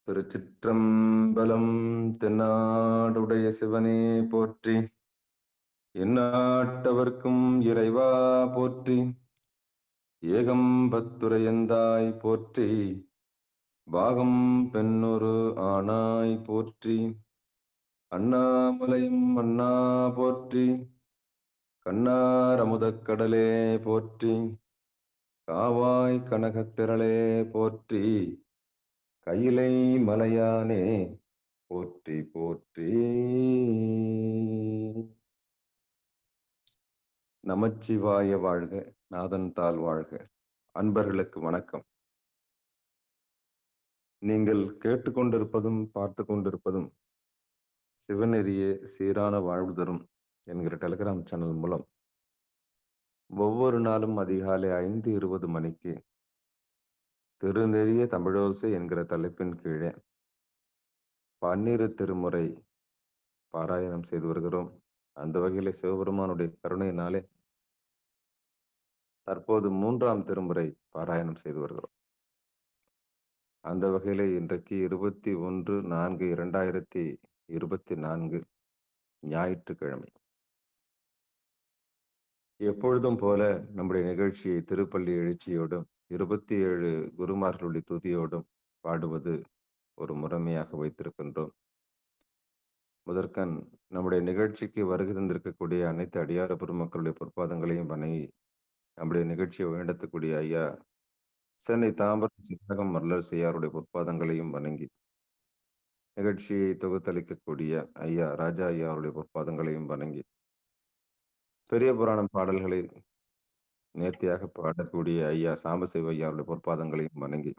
திருச்சிற்றம்பலம். தென்னாடுடைய சிவனே போற்றி, எந்நாட்டவர்க்கும் இறைவா போற்றி, ஏகம்பத்துரையந்தாய் போற்றி, பாகம் பெண்ணொரு ஆனாய் போற்றி, அண்ணாமலையும் அண்ணா போற்றி, கண்ணார் அமுதக்கடலே போற்றி, காவாய் கனகத்திரளே போற்றி, கையிலை மலையானே போற்றி போற்றி. நமச்சிவாய வாழ்க, நாதன் தாள் வாழ்க. அன்பர்களுக்கு வணக்கம். நீங்கள் கேட்டுக்கொண்டிருப்பதும் பார்த்து கொண்டிருப்பதும் சிவநெறியே சீரான வாழ்வு தரும் என்கிற டெலிகிராம் சேனல் மூலம் ஒவ்வொரு நாளும் அதிகாலை 5:20 மணிக்கு திருநெறிய தமிழோசை என்கிற தலைப்பின் கீழே 12 திருமுறை பாராயணம் செய்து வருகிறோம். அந்த வகையிலே சிவபெருமானுடைய கருணையினாலே தற்போது 3ஆம் திருமுறை பாராயணம் செய்து வருகிறோம். அந்த வகையிலே இன்றைக்கு 21/4/2024 ஞாயிற்றுக்கிழமை. எப்பொழுதும் போல நம்முடைய நிகழ்ச்சியை திருப்பள்ளி எழுச்சியோடும் 27 குருமார்களுடைய துதியோடும் பாடுவது ஒரு முறைமையாக வைத்திருக்கின்றோம். முதற்கண் நம்முடைய நிகழ்ச்சிக்கு வருகை தந்திருக்கக்கூடிய அனைத்து அடியார பெருமக்களுடைய பொற்பாதங்களையும் வணங்கி, நம்முடைய நிகழ்ச்சியை வேண்டக்கூடிய ஐயா சென்னை தாம்பரம் சித்தகம் மல்லர் செய்யாருடைய பொற்பாதங்களையும் வணங்கி, நிகழ்ச்சியை தொகுத்தளிக்கக்கூடிய ஐயா ராஜா ஐயா அவருடைய பொற்பாதங்களையும் வணங்கி, பெரிய புராணம் பாடல்களை நேர்த்தியாக பாடக்கூடிய ஐயா சாம்பசிவ ஐயாவுடைய பொற்பாதங்களையும் வணங்கி,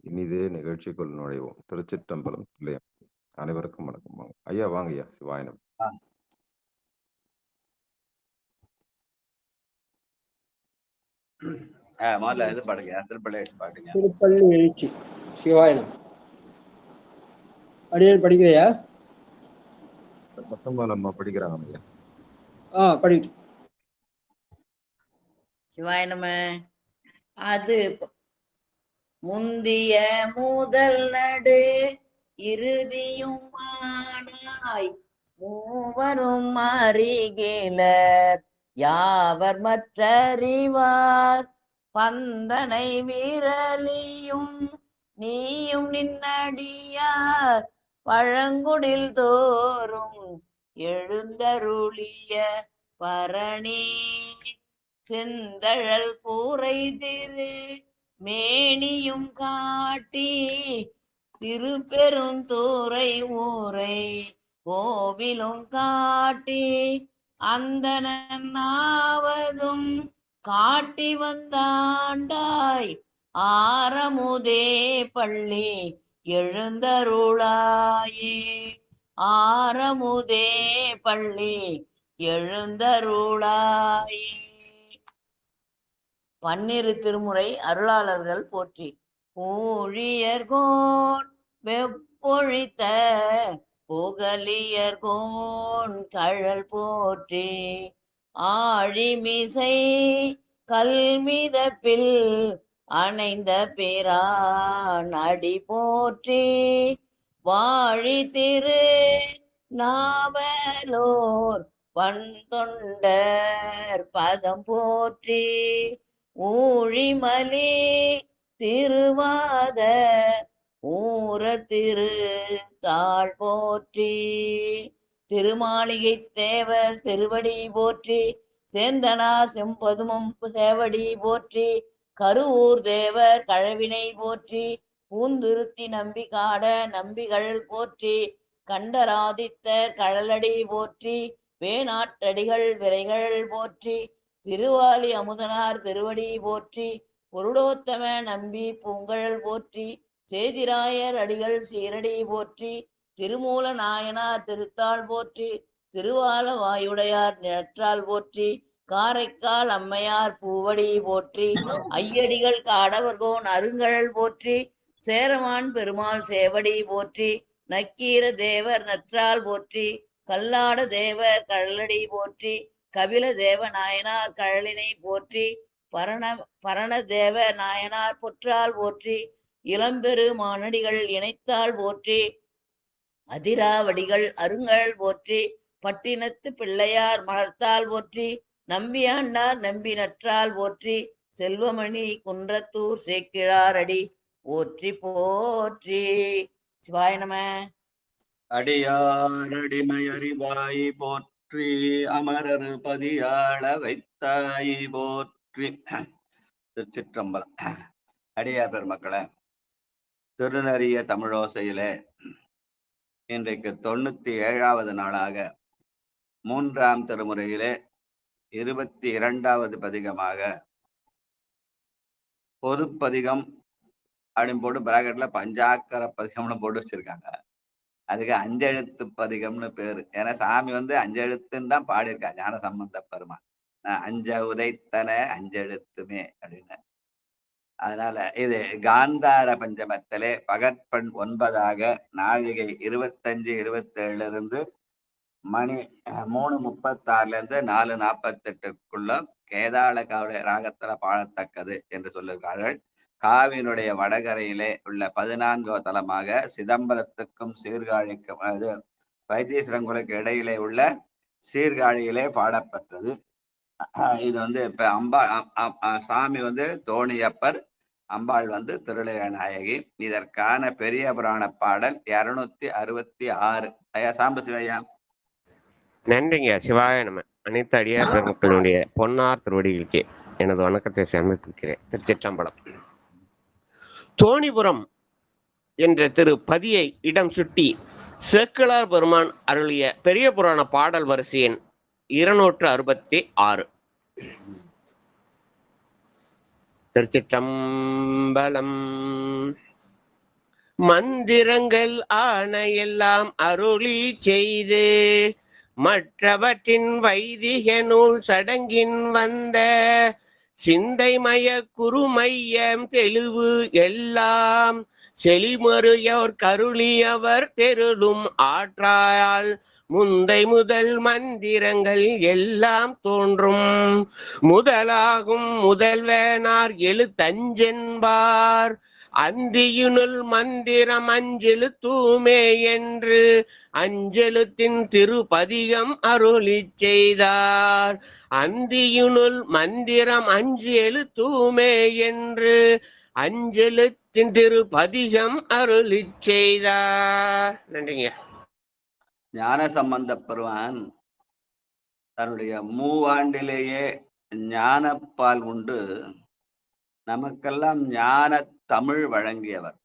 இனிதே நிகழ்ச்சிக்குள் நுழைவோம். திருச்சிற்றம்பலம். இல்லையா? அனைவருக்கும் வணக்கம். வாங்க ஐயா, வாங்க ஐயா. சிவாயனம். திருப்பள்ளி எழுச்சி. சிவாயனம். அடியேன் படிக்கிறையா? நம்ம படிக்கிறாங்க ஐயா. படிக்கிட்டு. சிவாயனம. அது முந்திய முதல் நடு இறுதியும் ஆனாய் மூவரும் அறிகிலர் யாவர் மற்றறிவார் பந்தனை விரலியும் நீயும் நின்னடியார் பழங்குடில் தோறும் எழுந்தருளிய பரணி செந்தழல் கூரை திரு மேனியும் காட்டி திருப்பெருந்துறை ஊரை கோவிலும் காட்டி அந்தனாவதும் காட்டி வந்தாண்டாய் ஆரமுதே பள்ளி எழுந்தருளாயே ஆரமுதே பள்ளி எழுந்தருளாயே. 12 திருமுறை அருளாளர்கள் போற்றி. ஊழியர்கோன் வெப்பொழித்த புகலியர்கோன் கழல் போற்றி. ஆழிமிசை கல்மிதப்பில் அணைந்த பிரான் அடி போற்றி. வாழி திரு நாவலோர் பண்தொண்டர் பதம் போற்றி. ஊழிமலி திருவாத ஊர திரு தாழ் போற்றி. திருமாளிகை தேவர் திருவடி போற்றி. சேந்தனா செம்பதுமும் சேவடி போற்றி. கருவூர் தேவர் கழவினை போற்றி. பூந்துருத்தி நம்பி காட நம்பிகள் போற்றி. கண்டராதித்தர் கழலடி போற்றி. வேணாட்டடிகள் விரைகள் போற்றி. திருவாலி அமுதனார் திருவடி போற்றி. பொருளோத்தம நம்பி பூங்கழல் போற்றி. சேதிராயர் அடிகள் சீரடி போற்றி. திருமூல நாயனார் திருத்தாள் போற்றி. திருவால வாயுடையார் நற்றாள் போற்றி. காரைக்கால் அம்மையார் பூவடி போற்றி. ஐயடிகள் காடவர்கோன் அருங்கழல் போற்றி. சேரமான் பெருமாள் சேவடி போற்றி. நக்கீர தேவர் நற்றாள் போற்றி. கல்லாட தேவர் கழலடி போற்றி. கபில தேவ நாயனார் கழலினை போற்றி. பரண தேவ நாயனார் பொற்றால் போற்றி. இளம்பெரு மானடிகள் இணைத்தால் போற்றி, அதிராவடிகள் அருங்கள் போற்றி, பட்டினத்து பிள்ளையார் மலர்த்தால் போற்றி, நம்பியாண்டார் நம்பி நற்றால் போற்றி, செல்வமணி குன்றத்தூர் சேக்கிழாரடி போற்றி போற்றி. சிவாய நம. அடியாரடிமை அறிவாய் போற்றி, அமரர் பதியாள வைத்தாய் போற்றி. திருச்சிற்றம்பலம். அடியார் பெருமக்களே, திருநறிய தமிழோசையிலே இன்றைக்கு 97வது நாளாக 3ஆம் திருமுறையிலே 22வது பதிகமாக பொதுப்பதிகம் அப்படின்னு போட்டு பிராக்கெட்ல பஞ்சாக்கர பதிகம்னு போட்டு வச்சிருக்காங்க. அதுக்கு 5 எழுத்து பதிகம்னு பேரு. ஏன்னா சாமி 5 எழுத்துன்னு தான் பாடியிருக்கா ஞான சம்பந்த பெருமான். 5 உதைத்தன 5 எழுத்துமே அப்படின்னு. அதனால இது காந்தார பஞ்சமத்திலே பகற்பெண் 9ஆக நாழிகை 25-27 இருந்து மணி 3:36 4:48 கேதாள காவலை ராகத்துல பாடத்தக்கது என்று சொல்லியிருக்கார்கள். காவியினுடைய வடகரையிலே உள்ள 14வது தலமாக சிதம்பரத்துக்கும் சீர்காழிக்கும், அது வைத்தீஸ்வரங்குளுக்கு இடையிலே உள்ள சீர்காழியிலே பாடப்பட்டது. இது இப்ப சாமி தோணியப்பர், அம்பாள் திருளையநாயகி. இதற்கான பெரிய புராண பாடல் 266. ஐயா சாம்ப சிவையா. நன்றிங்க. சிவாய நம. அனைத்து அடியார் பெருமக்களுடைய பொன்னார் திருவடிகளுக்கு எனது வணக்கத்தை சமர்ப்பிக்கிறேன். திருச்சிற்றம்பலம். தோணிபுரம் என்ற திரு பதியை இடம் சுட்டி சேக்கிழார் பெருமான் அருளிய பெரிய புராண பாடல் வரிசையின் 266. திருச்சிற்றம்பலம். மந்திரங்கள் ஆன எல்லாம் அருளி செய்து மற்றவற்றின் வைதிக நூல் சடங்கின் வந்த சிந்தைமய குறுமையம் தெளிவு எல்லாம் செழிமறுயோர் கருளியவர் தெருளும் ஆற்றால் முந்தை முதல் மந்திரங்கள் எல்லாம் தோன்றும் முதலாகும் முதல்வனார் எழுத்தஞ்சென்பார் அந்தியுனுள் மந்திரம் அஞ்செழுத்தூமே என்று அஞ்செழுத்தின் திருப்பதிகம் அருளி செய்தார். அந்தியுனுள் மந்திரம் 5 எழுத்தூமே என்று அஞ்செழுத்தின் திருப்பதிகம் அருளி செய்தார். நன்றிங்க. ஞான சம்பந்த பெருமான் தன்னுடைய 3 ஆண்டிலேயே ஞானப்பால் உண்டு நமக்கெல்லாம் ஞான தமிழ் வழங்கியவர்.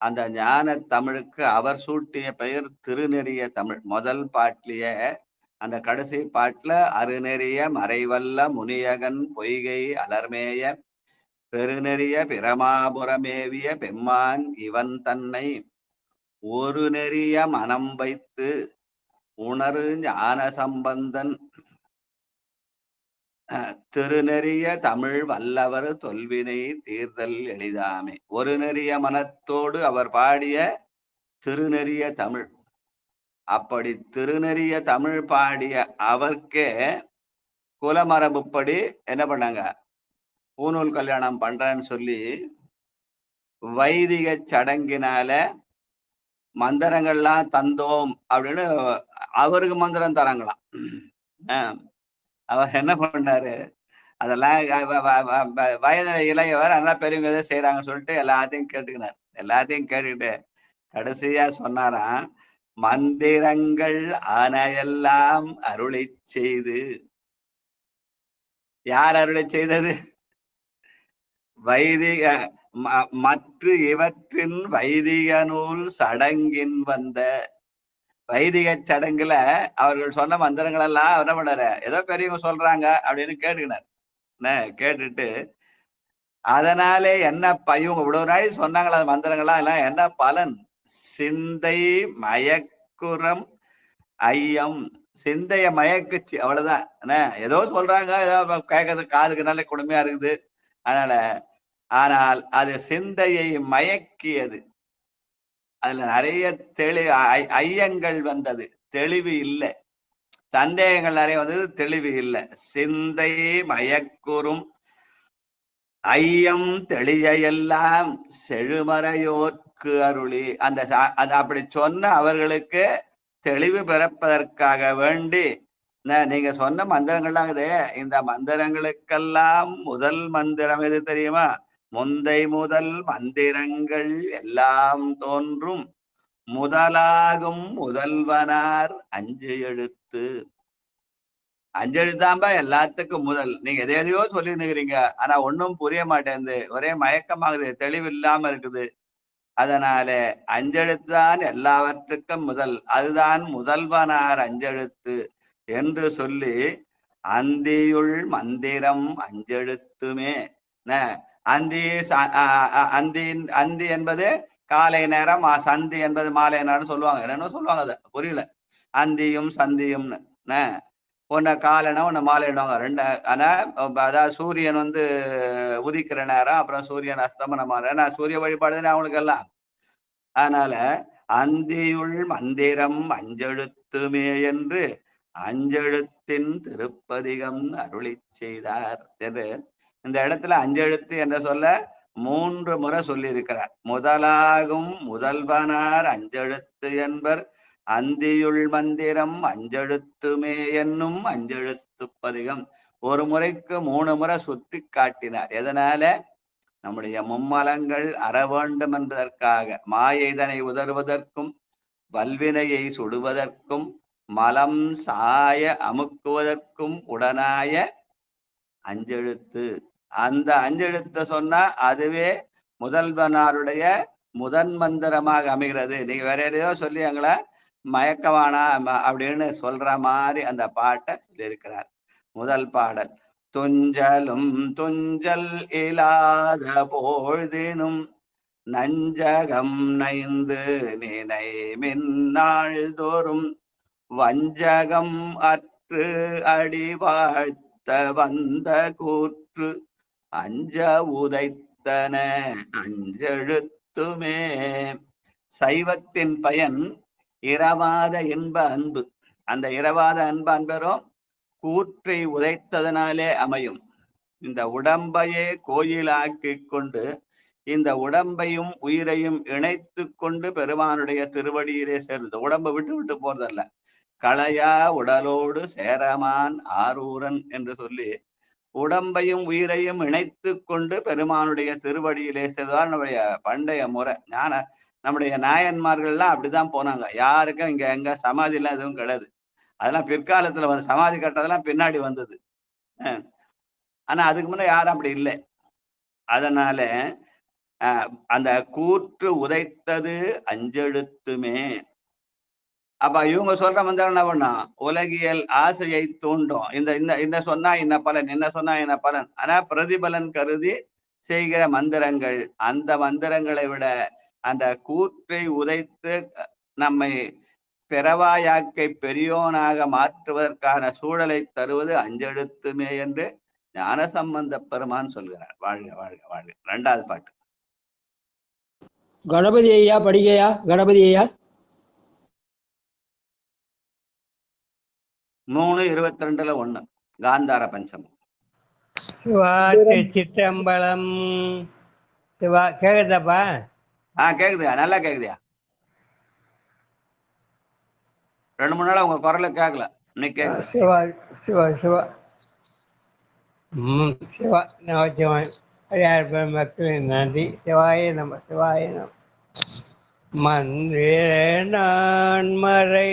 அந்த ஞான தமிழுக்கு அவர் சூட்டிய பெயர் திருநெறிய தமிழ். முதல் பாட்டிலேயே அந்த கடைசி பாட்டுல அருநெறிய மறைவல்ல முனியகன் பொய்கை அலர்மேய பெருநெறிய பிரமாபுரமேவிய பெம்மான் இவன் தன்னை ஒரு நெறிய மனம் வைத்து உணரு ஞான சம்பந்தன் திருநெறிய தமிழ் வல்லவர் தொல்வினை தீர்தல் எளிதாமே. ஒரு நெறிய மனத்தோடு அவர் பாடிய திருநெறிய தமிழ். அப்படி திருநெறிய தமிழ் பாடிய அவர்க்கே குலமரபுப்படி என்ன பண்ணாங்க, பூநூல் கல்யாணம் பண்றேன்னு சொல்லி வைதிக சடங்கினால மந்திரங்கள்லாம் தந்தோம் அப்படின்னு அவருக்கு மந்திரம் தராங்களாம். அவர் என்ன பண்ணாரு, அதெல்லாம் வயது இளையவர் அதெல்லாம் பெரியவங்க எதை செய்யறாங்கன்னு சொல்லிட்டு எல்லாத்தையும் கேட்டுக்கினார். எல்லாத்தையும் கேட்டுக்கிட்டு கடைசியா சொன்னாராம், மந்திரங்கள் ஆனையெல்லாம் அருளை செய்து. யார் அருளை செய்தது? வைதிக மற்ற இவற்றின் வைதிக நூல் சடங்கின் வந்த. வைதிக சடங்குல அவர்கள் சொன்ன மந்திரங்கள் எல்லாம் என்ன பண்ணாரு, ஏதோ பெரியவங்க சொல்றாங்க அப்படின்னு கேட்டுக்கினார். கேட்டுட்டு அதனாலே என்ன இவங்க இவ்வளவு நாள் சொன்னாங்களா அந்த மந்திரங்கள்லாம் எல்லாம் என்ன பலன்? சிந்தை மயக்குறம் ஐயம். சிந்தைய மயக்குச்சு, அவ்வளவுதான். என்ன ஏதோ சொல்றாங்க, ஏதோ கேட்கறது காதுக்கு நல்ல கொடுமையா இருக்குது. ஆனால் அது சிந்தையை மயக்கியது. அதுல நிறைய ஐயங்கள் வந்தது, தெளிவு இல்லை. சந்தேகங்கள் நிறைய வந்தது, தெளிவு இல்லை. சிந்தை மயக்குறும் ஐயம் தெளிய எல்லாம் செழுமறையோர்க்கு அருளி அந்த அப்படி சொன்ன அவர்களுக்கு தெளிவு பிறப்பதற்காக வேண்டி நீங்க சொன்ன மந்திரங்கள்லாம் இதே இந்த மந்திரங்களுக்கெல்லாம் முதல் மந்திரம் எது தெரியுமா? முந்தை முதல் மந்திரங்கள் எல்லாம் தோன்றும் முதலாகும் முதல்வனார் 5 எழுத்து. 5 எழுத்தாம்பா எல்லாத்துக்கும் முதல். நீங்க எதையோ சொல்லி நிக்கிறீங்க, ஆனா ஒன்னும் புரிய மாட்டேங்குது, ஒரே மயக்கமாகுது, தெளிவு இல்லாம இருக்குது. அதனால 5 எழுத்துதான் எல்லாவற்றுக்கும் முதல், அதுதான் முதல்வனார் 5 எழுத்து என்று சொல்லி அந்தியுள் மந்திரம் 5 எழுத்துமே. அந்தி அந்தி என்பது காலை நேரம், சந்தி என்பது மாலை நேரம் சொல்லுவாங்க. என்னன்னு சொல்லுவாங்க, அதை புரியல. அந்தியும் சந்தியும்னு ஒன்னு காலைனா ஒன்னு மாலையிடுவாங்க ரெண்டு. ஆனா அதாவது சூரியன் உதிக்கிற நேரம், அப்புறம் சூரியன் அஸ்தமனமான, ஏன்னா சூரிய வழிபாடுன்னு அவங்களுக்கு எல்லாம். அதனால அந்தியுள் மந்திரம் 5 எழுத்துமே என்று 5 எழுத்தின் திருப்பதிகம் அருளி செய்தார் என்று இந்த இடத்துல 5 எழுத்து என்ற சொல்ல 3 முறை சொல்லி இருக்கிறார். முதலாகும் முதல்வனார் 5 எழுத்து என்பர் அந்தியுள் மந்திரம் 5 எழுத்துமே என்னும் 5 எழுத்து பதிகம். ஒரு முறைக்கு 3 முறை சுற்றி காட்டினார். எதனால? நம்முடைய மும்மலங்கள் அற வேண்டும் என்பதற்காக, மாயைதனை உதறுவதற்கும் வல்வினையை சுடுவதற்கும் மலம் சாய அமுக்குவதற்கும் உடனாய 5 எழுத்து. அந்த 5 எழுத்து சொன்னா அதுவே முதல்வனாருடைய முதன் மந்திரமாக அமைகிறது. நீங்க வேற எதையோ சொல்லி எங்களை மயக்கவானா அப்படின்னு சொல்ற மாதிரி அந்த பாட்டை சொல்லியிருக்கிறார். முதல் பாடல் துஞ்சலும் துஞ்சல் இல்லாத பொழுதினும் நஞ்சகம் நைந்து நினை மின்னாள் தோறும் வஞ்சகம் அற்று அடி வாழ்த்த வந்த கூற்று அஞ்ச உதைத்தன 5 எழுத்துமே. சைவத்தின் பயன் இரவாத இன்ப அன்பு. அந்த இரவாத அன்பு அன்பரும் கூற்றை உதைத்ததனாலே அமையும். இந்த உடம்பையே கோயிலாக்கி கொண்டு இந்த உடம்பையும் உயிரையும் இணைத்து கொண்டு பெருமானுடைய திருவடியிலே சேர்ந்து, உடம்பை விட்டு விட்டு போறதல்ல. களையா உடலோடு சேரமான் ஆரூரன் என்று சொல்லி உடம்பையும் உயிரையும் இணைத்து கொண்டு பெருமானுடைய திருவடியிலே சேர்ந்தால் நம்முடைய பண்டைய முறை. நம்முடைய நாயன்மார்கள்லாம் அப்படிதான் போனாங்க. யாருக்கும் இங்க எங்க சமாதி எல்லாம் எதுவும் கிடையாது. அதெல்லாம் பிற்காலத்துல சமாதி கட்டதெல்லாம் பின்னாடி வந்தது. ஆனா அதுக்கு முன்ன யாரும் அப்படி இல்லை. அதனால அந்த கூற்று உதைத்தது 5 எழுத்துமே. அப்ப இவங்க சொல்ற மந்திரம் என்ன பண்ணா? உலகியல் ஆசையை தூண்டும். இந்த சொன்னா என்ன பலன், என்ன சொன்னா என்ன பலன், ஆனா பிரதிபலன் கருதி செய்கிற மந்திரங்கள். அந்த மந்திரங்களை விட அந்த கூற்றை உதைத்து நம்மை பிறவாயாக்கை பெரியோனாக மாற்றுவதற்கான சூழலை தருவது 5 எழுத்துமே என்று ஞானசம்பந்த பெருமான் சொல்கிறார். வாழ்க வாழ்க வாழ்க. 2வது பாட்டு. கணபதி ஐயா படிக்கையா? கணபதி ஐயா 3:22 1 காந்தார பஞ்சமம். சிவா சிற்றம்பலம். சிவா கேக்குதாப்பா? கேக்குதுயா, நல்லா கேக்குதுயா. 2-3 நாளா உங்க குரல கேட்கல, இன்னைக்கு கேக்குது. சிவா சிவா சிவா சிவா நமச்சிவாய். யார் மக்களின் நன்றி. சிவாய நம்ம, சிவாய நம்ம. மந்திர நான் மறை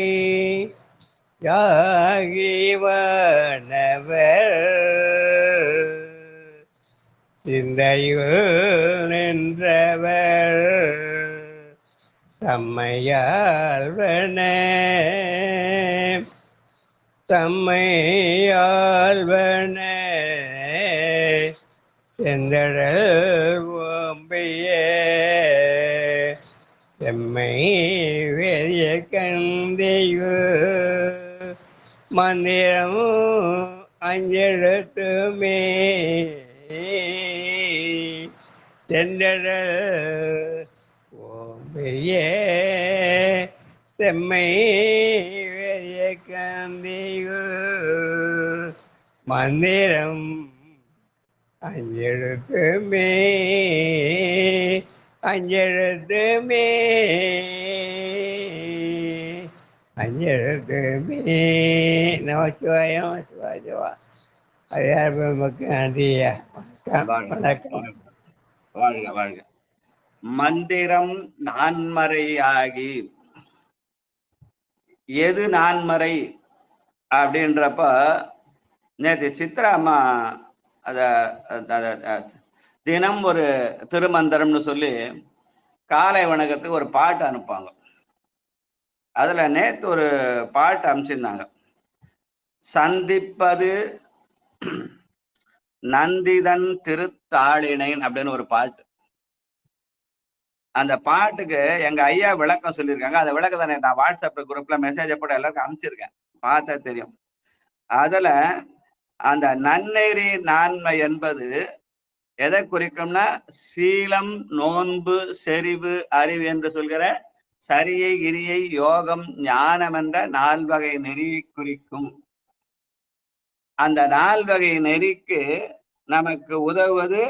யாகிவனவர் சிந்தையுள் நின்றவர் தம்மையாழ்வன செந்தடல் ஓம்பிய செம்மை வேதிய கந்தையு மந்திரம் 5 எழுத்துமே. செந்தடல் ஓம்பிய செம்மை வேதிய கந்தையு மந்திரம் அஞ்செழுத்துமே அஞ்செழுத்துமே அஞ்செழுத்துமே நமச்சிவாயம் சிவாஜிவா அடியார் பெருமக்கு நன்றியா. வணக்கம். வாழ்க வாழ்க. மந்திரம் நான்மறையாகி, எது நான்மறை அப்படின்றப்ப நேற்று சித்ரா அம்மா தினம் ஒரு திருமந்திரம்னு சொல்லி காலை வணக்கத்துக்கு ஒரு பாட்டு அனுப்பாங்க. அதுல நேற்று ஒரு பாட்டு அனுப்பிச்சிருந்தாங்க. சந்திப்பது நந்திதன் திருத்தாளினை அப்படின்னு ஒரு பாட்டு. அந்த பாட்டுக்கு எங்க ஐயா விளக்கம் சொல்லியிருக்காங்க. அந்த விளக்கத்தை நான் வாட்ஸ்அப் குரூப்ல மெசேஜ் போட்டு எல்லாருக்கும் அனுப்பிச்சிருக்கேன், பார்த்தா தெரியும். அதுல அந்த நன்னெறி நான்மை என்பது எதை குறிக்கும்னா சீலம், நோன்பு, செறிவு, அறிவு என்று சொல்கிற சரியை, கிரியை, யோகம், ஞானம் என்ற 4 வகை நெறியை குறிக்கும். அந்த 4 வகை நெறிக்கு நமக்கு உதவுவது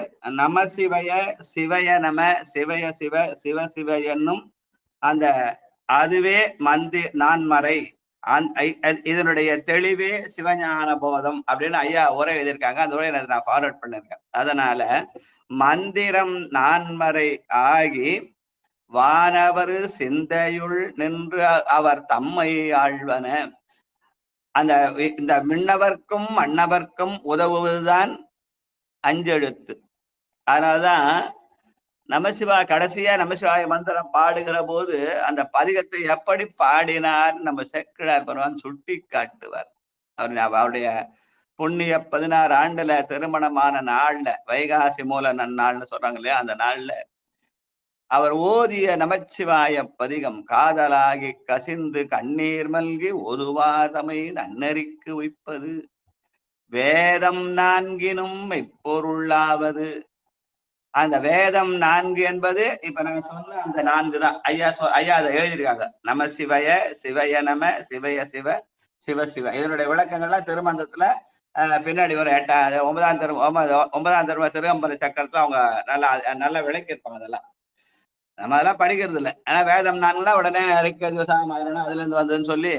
நமசிவய சிவய நம சிவய சிவ சிவ சிவ என்னும் அந்த அதுவே நான்மறை. இதனுடைய தெளிவே சிவஞான போதம் அப்படின்னு ஐயா உரை எழுதியிருக்காங்க. அந்த உரையை நான் ஃபார்வர்ட் பண்ணிருக்கேன். அதனால மந்திரம் நான்மறை ஆகி வானவர் சிந்தையுள் நின்று அவர் தம்மை ஆழ்வன. இந்த விண்ணவர்க்கும் மன்னவர்க்கும் உதவுவதுதான் அஞ்செழுத்து. அதனாலதான் கடைசியா நமசிவாய மந்திரம் பாடுகிற போது அந்த பதிகத்தை எப்படி பாடினார் நம்ம சேக்கிழார் பெருமான் சுட்டி காட்டுவார். அவருடைய புண்ணிய 16 ஆண்டுல திருமணமான நாள்ல, வைகாசி மூல நன்னாள்னு சொல்றாங்க இல்லையா, அந்த நாள்ல அவர் ஓதிய நமச்சிவாய பதிகம் காதலாகி கசிந்து கண்ணீர் மல்கி ஒருவாதமை நன்னறிக்கு உய்ப்பது வேதம் 4னும் மெய்ப்பொருளாவது. அந்த வேதம் 4 என்பது இப்ப நான் சொன்ன அந்த 4 தான். ஐயா அதை எழுதியிருக்காங்க. நம சிவய சிவய நம சிவய சிவ சிவ சிவ. இதனுடைய விளக்கங்கள்லாம் திருமந்தத்துல பின்னாடி ஒரு 9ஆம் திருமந்திர சக்கரத்துல அவங்க நல்லா விளக்கியிருப்பாங்க. அதெல்லாம் நம்ம அதெல்லாம் படிக்கிறது இல்லை. ஆனா வேதம் 4 உடனே அதுல இருந்து வந்ததுன்னு சொல்லி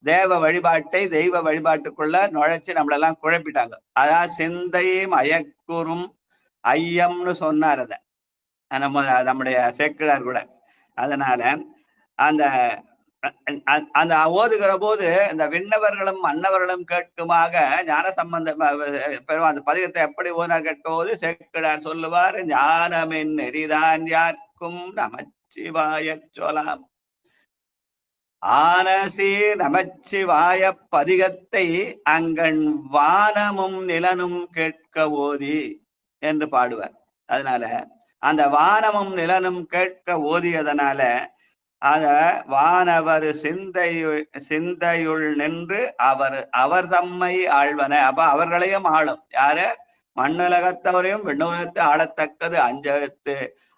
தேவ வழிபாட்டை தெய்வ வழிபாட்டுக்குள்ள நுழைச்சு நம்மளெல்லாம் குழப்பிட்டாங்க. அதான் சிந்தை மயக்குறும் ஐயம்னு சொன்னார் அத நம்முடைய சேக்கிழார் கூட. அதனால அந்த ஓதுகிற போது இந்த விண்ணவர்களும் மன்னவர்களும் கேட்குமாக ஞான சம்பந்த அந்த பதிகத்தை எப்படி ஓதுனார் கேட்க போது சேக்கிழார் சொல்லுவார், ஞானமின் நெறிதான் யாருக்கும் நமச்சிவாய சொலாம். ஆனசி நமச்சிவாய பதிகத்தை அங்கண் வானமும் நிலனும் கேட்க ஓதி என்று பாடுவார். அதனால அந்த வானமும் நிலனும் கேட்க ஓதியதனால அத வானவர் சிந்தையுள் நின்று அவர் தம்மை ஆழ்வன. அப்ப அவர்களையும் ஆளும். யாரு? மண்ணுலகத்தவரையும் விண்ணுலகத்தை ஆளத்தக்கது அஞ்செழுத்து.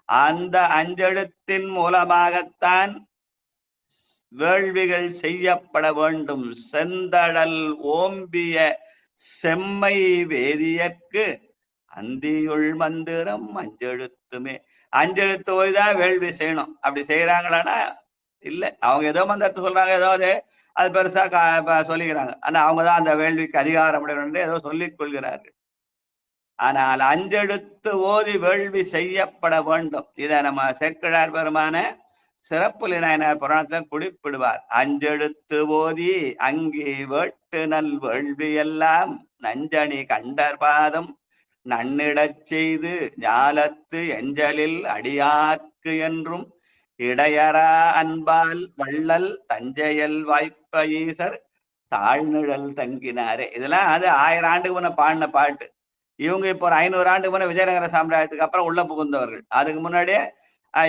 அந்த அஞ்செழுத்தின் மூலமாகத்தான் வேள்விகள் செய்யப்பட வேண்டும். செந்தடல் ஓம்பிய செம்மை வேதியற்கு அந்தியுள் மந்திரம் அஞ்செழுத்துமே. அஞ்செழுத்து ஓய்தான் வேள்வி செய்யணும். அப்படி செய்யறாங்களான்னா இல்ல, அவங்க ஏதோ மந்திரத்தை சொல்றாங்க, ஏதாவது அது பெருசா சொல்லிக்கிறாங்க. ஆனா அவங்கதான் அந்த வேள்விக்கு அதிகாரம் ஏதோ சொல்லிக் கொள்கிறார்கள். ஆனால் அஞ்செழுத்து ஓதி வேள்வி செய்யப்பட வேண்டும். இதை நம்ம சேக்கிழார் பெருமான சிறப்புலி நாயனார் புராணத்தில் குறிப்பிடுவார். அஞ்செழுத்து ஓதி அங்கி வேட்டு நல் வேள்வி எல்லாம் நஞ்சணி கண்டர் பாதம் நன்னிடச் செய்து ஞாலத்து எஞ்சலில் அடியார்க்கு என்றும் இடையரா அன்பால் வள்ளல் தஞ்சையல் வாய்ப்ப ஈசர் தாழ்நிழல் தங்கினாரே. இதெல்லாம் அது 1000 ஆண்டுக்கு முன்ன பாடின பாட்டு. இவங்க இப்போ ஒரு 500 ஆண்டுக்கு முன்ன விஜயநகர சாம்ராஜ்யத்துக்கு அப்புறம் உள்ள புகுந்தவர்கள். அதுக்கு முன்னாடியே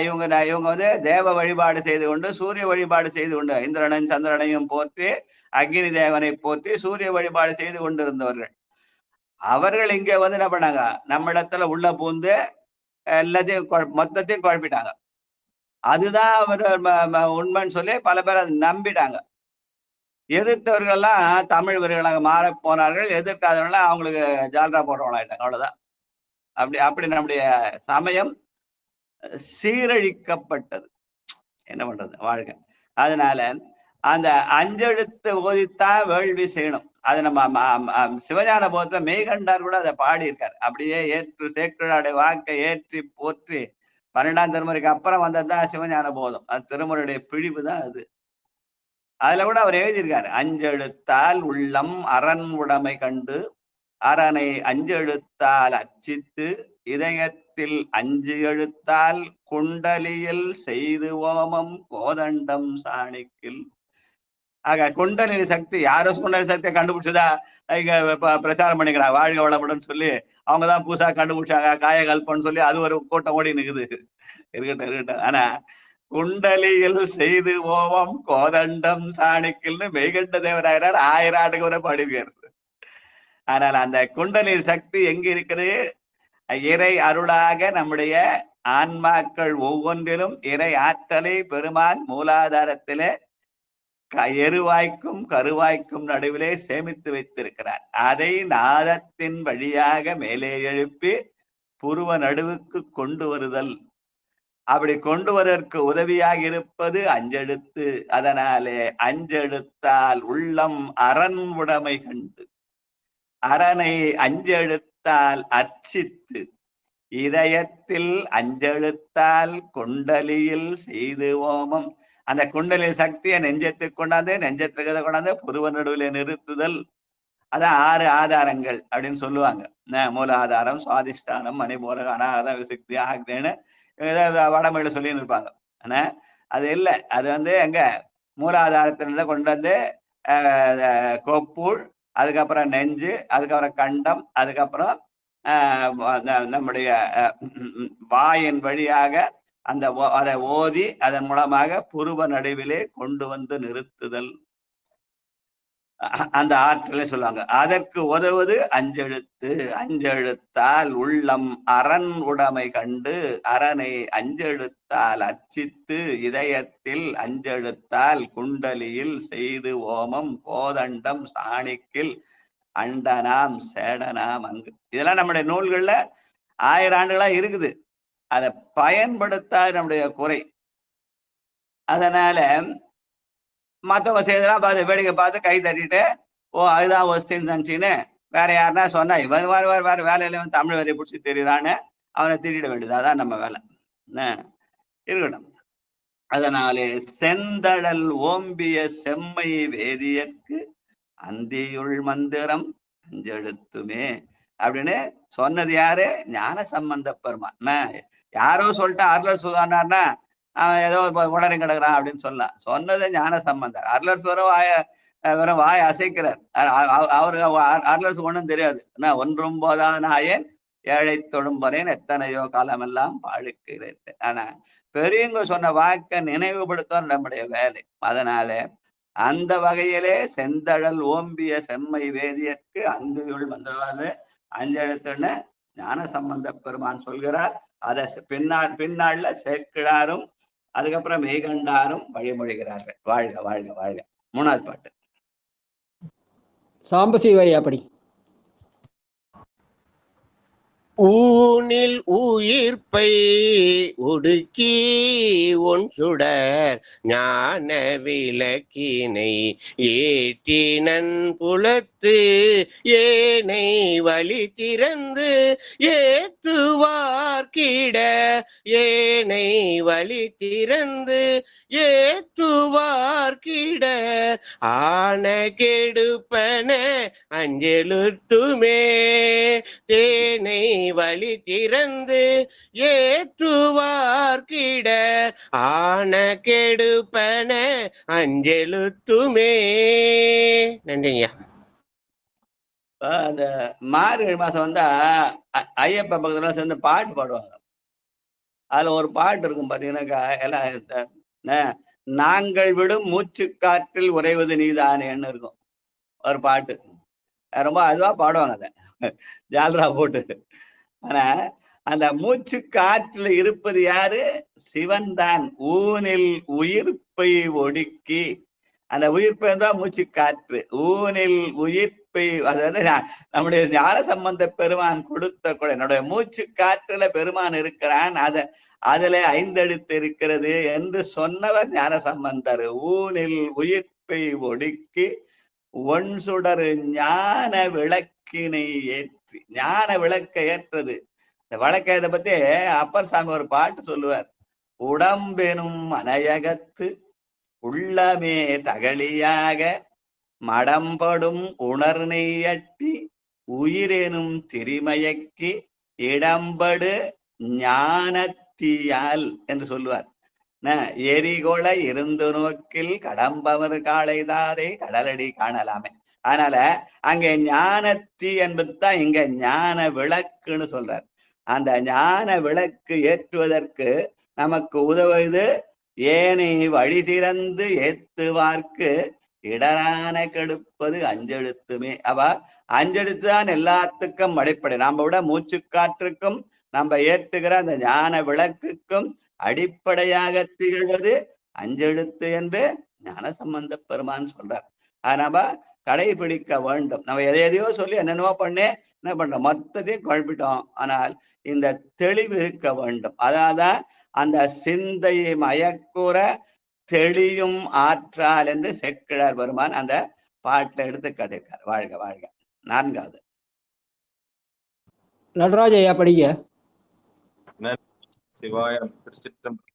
இவங்க தேவ வழிபாடு செய்து கொண்டு சூரிய வழிபாடு செய்து கொண்டு இந்திரனையும் சந்திரனையும் போற்றி அக்னி தேவனை போற்றி சூரிய வழிபாடு செய்து கொண்டு இருந்தவர்கள். அவர்கள் இங்க என்ன பண்ணாங்க, நம்ம இடத்துல உள்ள பூந்து எல்லாத்தையும் மொத்தத்தையும் குழப்பிட்டாங்க. அதுதான் அவர் உண்மைன்னு சொல்லி பல பேர் அதை நம்பிட்டாங்க. எதிர்த்தவர்கள்லாம் தமிழ் வீரர்களாக மாற போனார்கள். எதிர்க்காதவர்கள்லாம் அவங்களுக்கு ஜால்ரா போடுறவங்களாயிட்டாங்க. அவ்வளவுதான். அப்படி அப்படி நம்முடைய சமயம் சீரழிக்கப்பட்டது. என்ன பண்றது வாழ்க்கை. அதனால அந்த அஞ்செழுத்து ஓதித்தான் வேள்வி செய்யணும். அது நம்ம சிவஞான போதத்துல மெய்கண்டார் கூட அதை பாடியிருக்காரு. அப்படியே ஏற்று சேக்கிழாருடைய வாக்கை ஏற்றி போற்றி 12ஆம் திருமுறைக்கு அப்புறம் வந்ததுதான் சிவஞான போதம். அது திருமுறையுடைய பிழிவு தான் அது. அதுல கூட அவர் எழுதியிருக்காரு, அஞ்செழுத்தால் உள்ளம் அரண் உடைமை கண்டு அரணை அஞ்செழுத்தால் அச்சித்து இதயத்தில் 5 எழுத்தால் குண்டலியில் செய்து ஓமம் கோதண்டம் சாணிக்கில். ஆக குண்டலினி சக்தி யாரோ குண்டலினி சக்தியை கண்டுபிடிச்சதா இங்க பிரச்சாரம் பண்ணிக்கிறாங்க. வாழ்க வளமுடன் சொல்லி அவங்கதான் புதுசா கண்டுபிடிச்சாங்க காயகல்பன்னு சொல்லி அது ஒரு கூட்டம் ஓடி நிக்குது. இருக்கட்டும். ஆனா குண்டலியில் செய்து ஓமம் கோதண்டம் சாணிக்கில்னு மெய்கண்ட தேவராயர் 1000 ஆண்டுக்கு வரை பாடுகிறார். ஆனால் அந்த குண்டலினி சக்தி எங்க இருக்குது? இறை அருளாக நம்முடைய ஆன்மாக்கள் ஒவ்வொன்றிலும் இறை ஆற்றலை பெருமான் மூலாதாரத்திலே எருவாய்க்கும் கருவாய்க்கும் நடுவிலே சேமித்து வைத்திருக்கிறார். அதை நாதத்தின் வழியாக மேலே எழுப்பி புருவ நடுவுக்கு கொண்டு வருதல். அப்படி கொண்டு வருவதற்கு உதவியாக இருப்பது அஞ்செழுத்து. அதனாலே அஞ்செழுத்தால் உள்ளம் அரண் உடைமை கண்டு அரணை அஞ்செழுத்தால் அர்ச்சித்து இதயத்தில் 5 எழுத்தால் குண்டலியில் செய்து ஓமம். அந்த குண்டலி சக்தியை நெஞ்சத்துக்கு கொண்டாந்து நெஞ்சத்துக்கு கொண்டாந்து புருவ நடுவில் நிறுத்துதல். அதான் 6 ஆதாரங்கள் அப்படின்னு சொல்லுவாங்க. மூலாதாரம், சுவாதிஷ்டானம், மணிபூரக, அநாகதம், விசுக்தி, ஆக்தேன்னு வடமொழியில சொல்லின்னு இருப்பாங்க. ஆனா அது இல்லை. அது எங்க மூலாதாரத்திலிருந்து கொண்டு வந்து கொப்புள், அதுக்கப்புறம் நெஞ்சு, அதுக்கப்புறம் கண்டம், அதுக்கப்புறம் நம்முடைய வாயின் வழியாக அதை ஓதி அதன் மூலமாக புருவ நடுவிலே கொண்டு வந்து நிறுத்துதல். அந்த ஆற்றலை சொல்லுவாங்க. அதற்கு உதவுவது அஞ்செழுத்து. அஞ்செழுத்தால் உள்ளம் அரண் உடைமை கண்டு அரணை 5 எழுத்தால் அர்ச்சித்து இதயத்தில் 5 எழுத்தால் குண்டலியில் செய்து ஓமம் கோதண்டம் சாணிக்கில் அண்டனாம் சேடனாம் அங்கு. இதெல்லாம் நம்முடைய நூல்கள்ல 1000 ஆண்டுகளா இருக்குது. அதை பயன்படுத்தாத நம்முடைய குறை. அதனால மற்றவங்க செய்தெல்லாம் பார்த்து வேடிக்கை பார்த்து கை தட்டிட்டு அதுதான் வஸ்தின்னு நினைச்சின்னு வேற யாருன்னா சொன்னா இவன் வேற வேலையில தமிழ் வரையை பிடிச்சி தெரியுறான்னு அவனை திட்டிட வேண்டியது. அதான் நம்ம வேலை இருக்கட்டும். அதனாலே செந்தழல் ஓம்பிய செம்மை வேதியற்கு அந்தியுள் மந்திரம் அஞ்செழுத்துமே அப்படின்னு சொன்னது யாரு? ஞான சம்பந்த பெருமான். யாரோ சொல்லிட்டு அருளர் சுதானார்னா அவன் ஏதோ உடனே கிடக்குறான் அப்படின்னு சொல்லலாம். சொன்னது ஞான சம்பந்தர். அருளர் வெறும் வாய் அசைக்கிறார். அவரு அருளர் ஒண்ணும் தெரியாது. ஒன்றும் போதானாயேன் ஏழை தொழும்பறேன் எத்தனையோ காலமெல்லாம் பாழுக்கிறேன். ஆனா பெரியவங்க சொன்ன வாக்க நினைவுபடுத்த நம்முடைய வேலை. அதனால அந்த வகையிலே செந்தழல் ஓம்பிய செம்மை வேதியற்கு அங்குள் வந்தவாறு 5 எழுத்துன்னு ஞான சம்பந்த பெருமான் சொல்கிறார். அதை பின்னாள்ல சேக்கிழாரும் அதுக்கப்புறம் மெய்கண்டாரும் வழிமொழிகிறார்கள். வாழ்க வாழ்க வாழ்க. 3வது பாட்டு சாம்பசிவையா படி. ஊனில் உயிர்ப்பை ஒடுக்கி ஒன் சுடர் ஞான விளக்கினை ஏற்றினன் புலத்து ஏனை வழி திறந்து ஏற்றுவார்கிட ஏனை வழி திறந்து ஏற்றுவார்கிட ஆன கெடுப்பன அஞ்செழுத்துமே தேனை வழி திறந்து ஏற்றுவார்கிட ஆன கெடுப்பன அஞ்செழுத்துமே. நன்றிங்க. அந்த மார்கழி மாசம் வந்தா ஐயப்ப பக்கத்துல சேர்ந்து பாட்டு பாடுவாங்க. அதுல ஒரு பாட்டு இருக்கும் பாத்தீங்கன்னாக்கா எல்லாம் நாங்கள் விடும் மூச்சு காற்றில் உறைவது நீதானேன்னு இருக்கும் ஒரு பாட்டு. ரொம்ப அதுவா பாடுவாங்க அதை ஜால்ரா போட்டு. ஆனா அந்த மூச்சு காற்றுல இருப்பது யாரு? சிவன் தான். ஊனில் உயிர்ப்பை ஒடுக்கி, அந்த உயிர்ப்பு என்றா மூச்சு காற்று. ஊனில் உயிர்ப்பை உயிர்ப்பை, அதாவது நம்முடைய ஞான சம்பந்த பெருமான் கொடுத்த கூட என்னுடைய மூச்சு காற்றுல பெருமான் இருக்கிறான், அதுல ஐந்தெழுத்து இருக்கிறது என்று சொன்னவர் ஞான சம்பந்தர். ஊனில் உயிர்ப்பை ஒடுக்கி ஒன் சுடரு ஞான விளக்கினை ஏற்றி, ஞான விளக்கை ஏற்றது. இந்த விளக்கத்தை பத்தி அப்பர் சாமி ஒரு பாட்டு சொல்லுவார். உடம்பெனும் அனையகத்து உள்ளமே தகழியாக மடம்படும் உணர்நெய்யட்டி உயிரெனும் திரிமயக்கி இடம்படு ஞானத்தியால் என்று சொல்லுவார். எரிகொள இருந்து நோக்கில் கடம்பவர் காளைதாரே கடலடி காணலாமே. அதனால அங்க ஞானத்தி என்பதுதான் இங்க ஞான விளக்குன்னு சொல்றார். அந்த ஞான விளக்கு ஏற்றுவதற்கு நமக்கு உதவுவது ஏனை வழி திறந்து ஏத்துவார்க்கு இடரான கெடுப்பது அஞ்செழுத்துமே. அவ அஞ்செழுத்து தான் எல்லாத்துக்கும் அடிப்படை. நாம விட மூச்சு காற்றுக்கும் நம்ம ஏற்றுகிற அந்த ஞான விளக்குக்கும் அடிப்படையாக திகழ்வது அஞ்செழுத்து என்று ஞான சம்பந்த பெருமான் சொல்றார். அதை நம்ம கடைபிடிக்க வேண்டும். நம்ம எதையோ சொல்லி என்னென்னவோ பண்ணி என்ன பண்றோம், மொத்தத்தையும் குழப்பிட்டோம். ஆனால் இந்த தெளிவு இருக்க வேண்டும். அதனால்தான் அந்த சிந்தையை மயக்குற தெளியும் ஆற்றால் என்று சேக்கிழார் பெருமான் அந்த பாட்டில் எடுத்து காட்டியிருக்கார். வாழ்க வாழ்க. 4வது நடராஜ் ஐயா படிங்க. சிவாயம் திருச்சிற்றம்பலம்.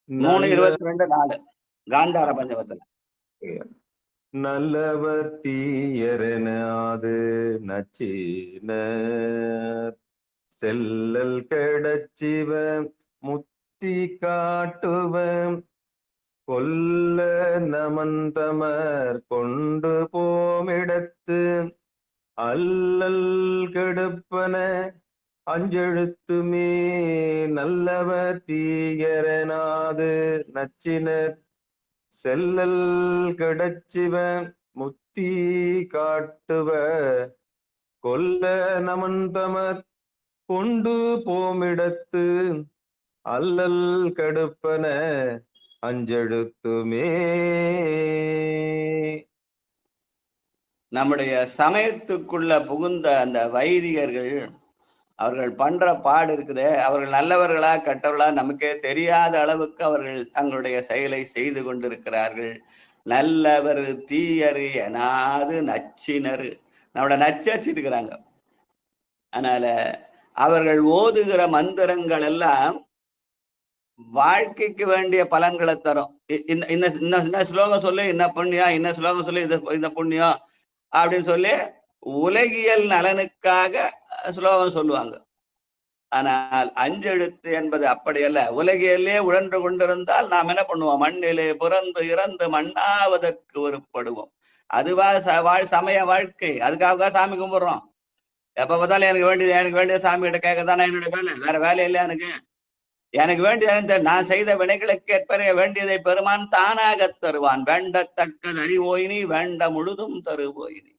3:22 காந்தார பஞ்சமத்துல நல்லவர் தீயரெனாது நச்சினர் செல்லல் கெடச்சிவ முத்தி காட்டுவ கொல்ல நமந்தமர் கொண்டு போமிடத்து அல்லல் கெடுப்பன அஞ்செழுத்துமே. நல்லவர் தீயரெனாது நச்சினர் செல்லல் கெடச்சிவ முத்தி காட்டுவ கொல்ல நமந்தமர் கொண்டு போமிடத்து அல்லல் கெடுப்பன அஞ்செழுத்துமே. நம்முடைய சமயத்துக்குள்ள புகுந்த அந்த வைதிகர்கள் அவர்கள் பண்ற பாடு இருக்குதே, அவர்கள் நல்லவர்களா கெட்டவர்களா நமக்கே தெரியாத அளவுக்கு அவர்கள் தங்களுடைய செயலை செய்து கொண்டிருக்கிறார்கள். நல்லவர் தீயரு எனாது நச்சினர், நம்மளோட நச்சரிச்சிருக்கிறாங்க. அதனால அவர்கள் ஓதுகிற மந்திரங்கள் எல்லாம் வாழ்க்கைக்கு வேண்டிய பலன்களை தரும். இன்ன ஸ்லோகம் சொல்லி இன்ன புண்ணியம், இன்ன ஸ்லோகம் சொல்லி இந்த புண்ணியம் அப்படின்னு சொல்லி உலகியல் நலனுக்காக ஸ்லோகம் சொல்லுவாங்க. ஆனால் அஞ்செழுத்து என்பது அப்படியல்ல. உலகியலே உழன்று கொண்டிருந்தால் நாம் என்ன பண்ணுவோம், மண்ணிலே பிறந்து இறந்து மண்ணாவதற்கு ஒருப்படுவோம். அதுவா சமய வாழ்க்கை. அதுக்காக சாமி கும்பிடுறோம். எப்ப பார்த்தாலும் எனக்கு வேண்டிய சாமி கிட்ட கேட்கத்தானே என்னுடைய வேலை, வேற வேலை இல்லையா எனக்கு வேண்டியது நான் செய்த வினைகளுக்கு ஏற்ப வேண்டியதை பெருமான் தானாக தருவான். வேண்டத்தக்கது அறிவோயினி வேண்ட முழுதும் தருவோயினி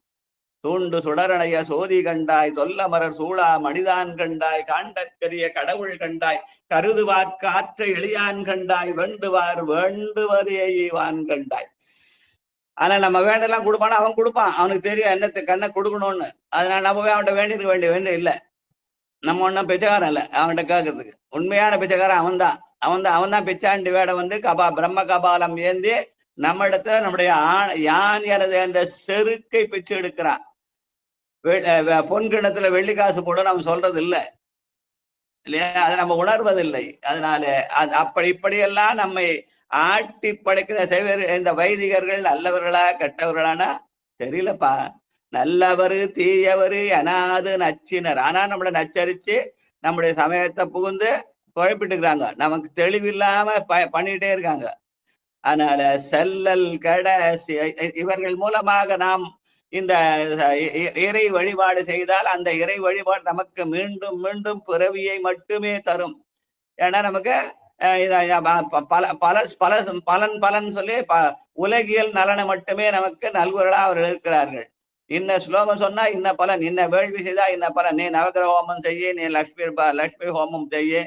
தூண்டு சுடரணைய சோதி கண்டாய் தொல்லமரர் சூழா மனிதான் கண்டாய் காண்டற்கரிய கடவுள் கண்டாய் கருதுவார் காற்ற எளியான் கண்டாய் வேண்டுவார் வேண்டுவதேவான் கண்டாய். ஆனா நம்ம வேண்டெல்லாம் கொடுப்பானா, அவன் கொடுப்பான். அவனுக்கு தெரியும் என்னத்தை கண்ணை கொடுக்கணும்னு. அதனால நம்ம போய் அவன்கிட்ட வேண்டிய வேண்டிய இல்லை. நம்ம ஒன்றும் பிச்சைக்காரன் இல்லை அவன்கிட்ட கேட்கறதுக்கு. உண்மையான பிச்சைக்காரன் அவன் தான் பிச்சாண்டி வேடம் வந்து பிரம்ம கபாலம் ஏந்தி நம்ம இடத்துல நம்முடைய யான் எனது என்ற செருக்கை பிச்சு எடுக்கிறான். பொன்கிணத்துல வெள்ளி காசு போட நம்ம சொல்றது இல்லை இல்லையா, அதை நம்ம உணர்வதில்லை. அதனால இப்படியெல்லாம் நம்மை ஆட்டி படைக்கிற இந்த வைதிகர்கள் நல்லவர்களா கெட்டவர்களானா தெரியலப்பா. நல்லவரு தீயவரு எனாது நச்சினர். ஆனா நம்மளை நச்சரிச்சு நம்முடைய சமயத்தை புகுந்து குழப்பிட்டுக்கிறாங்க. நமக்கு தெளிவில்லாம பண்ணிட்டே இருக்காங்க. அதனால செல்லல் கட இவர்கள் மூலமாக நாம் இந்த இறை வழிபாடு செய்தால் அந்த இறை வழிபாடு நமக்கு மீண்டும் மீண்டும் பிறவியை மட்டுமே தரும். ஏன்னா நமக்கு பலன் சொல்லி உலகியல் நலனை மட்டுமே நமக்கு நல்குறளா அவர்கள் இருக்கிறார்கள். இன்ன ஸ்லோகம் சொன்னா இன்ன பலன், இன்ன வேள்வி செய்தா இன்ன பலன், நீ நவகிரக ஹோமம் செய்ய, நீ லட்சுமி ஹோமம் செய்ய,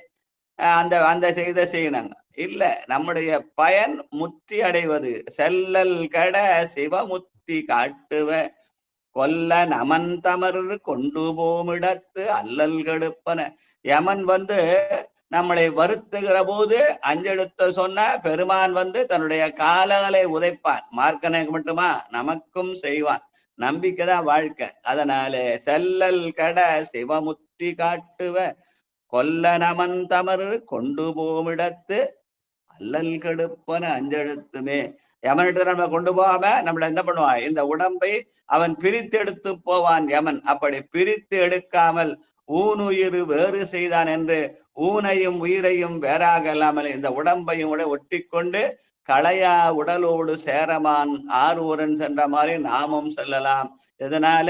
அந்த செய்யனாங்க. இல்ல, நம்முடைய பயன் முத்தி அடைவது. செல்லல் கட சிவமுத்தி காட்டுவ கொல்ல நமன் தமர் கொண்டு போமிடத்து அல்லல் கெடுப்பன. யமன் நம்மளை வருத்துகிற போது அஞ்செழுத்த சொன்ன பெருமான் தன்னுடைய காலாலை உதைப்பான். மார்க்கனுக்கு மட்டுமா, நமக்கும் செய்வான். நம்பிக்கைதான் வாழ்க்கை. அதனாலே செல்லல் கட சிவமுத்தி காட்டுவ கொல்ல நமன் தமர் கொண்டு போமிடத்து அல்லல் கெடுப்பன அஞ்செழுத்துமே. யமன்கிட்ட நம்ம கொண்டு போகாம நம்மள என்ன பண்ணுவான், இந்த உடம்பை அவன் பிரித்து எடுத்து போவான் யமன். அப்படி பிரித்து எடுக்காமல் ஊனுயிர் வேறு செய்தான் என்று ஊனையும் உயிரையும் வேறாக இல்லாமல் இந்த உடம்பையும் ஒட்டி கொண்டு களையா உடலோடு சேரமான் ஆரூரன் சென்ற மாதிரி நாமும் செல்லலாம். எதனால?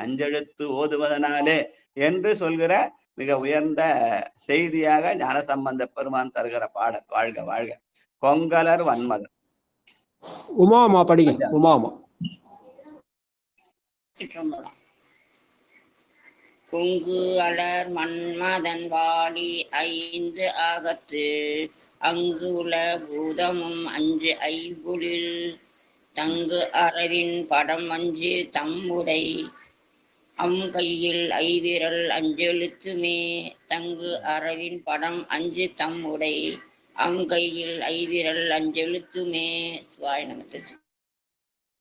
அஞ்செழுத்து ஓதுவதனாலே என்று சொல்கிற மிக உயர்ந்த செய்தியாக ஞானசம்பந்த பெருமான் தருகிற பாடல். வாழ்க வாழ்க. கொங்கலர் வன்மதன். உமாமா படிங்க. உமாமா. கொங்கு அலர் மன்மதன் வாழி 5 ஆகத்து அங்கு உல பூதமும் 5 ஐம்பொழில் தங்கு அரவின் படம் 5 தம்முடை கையில் 5 விரல் 5 எழுத்துமே. தங்கு அரவின் படம் 5 தம்முடை கையில் 5 விரல் 5 எழுத்துமே.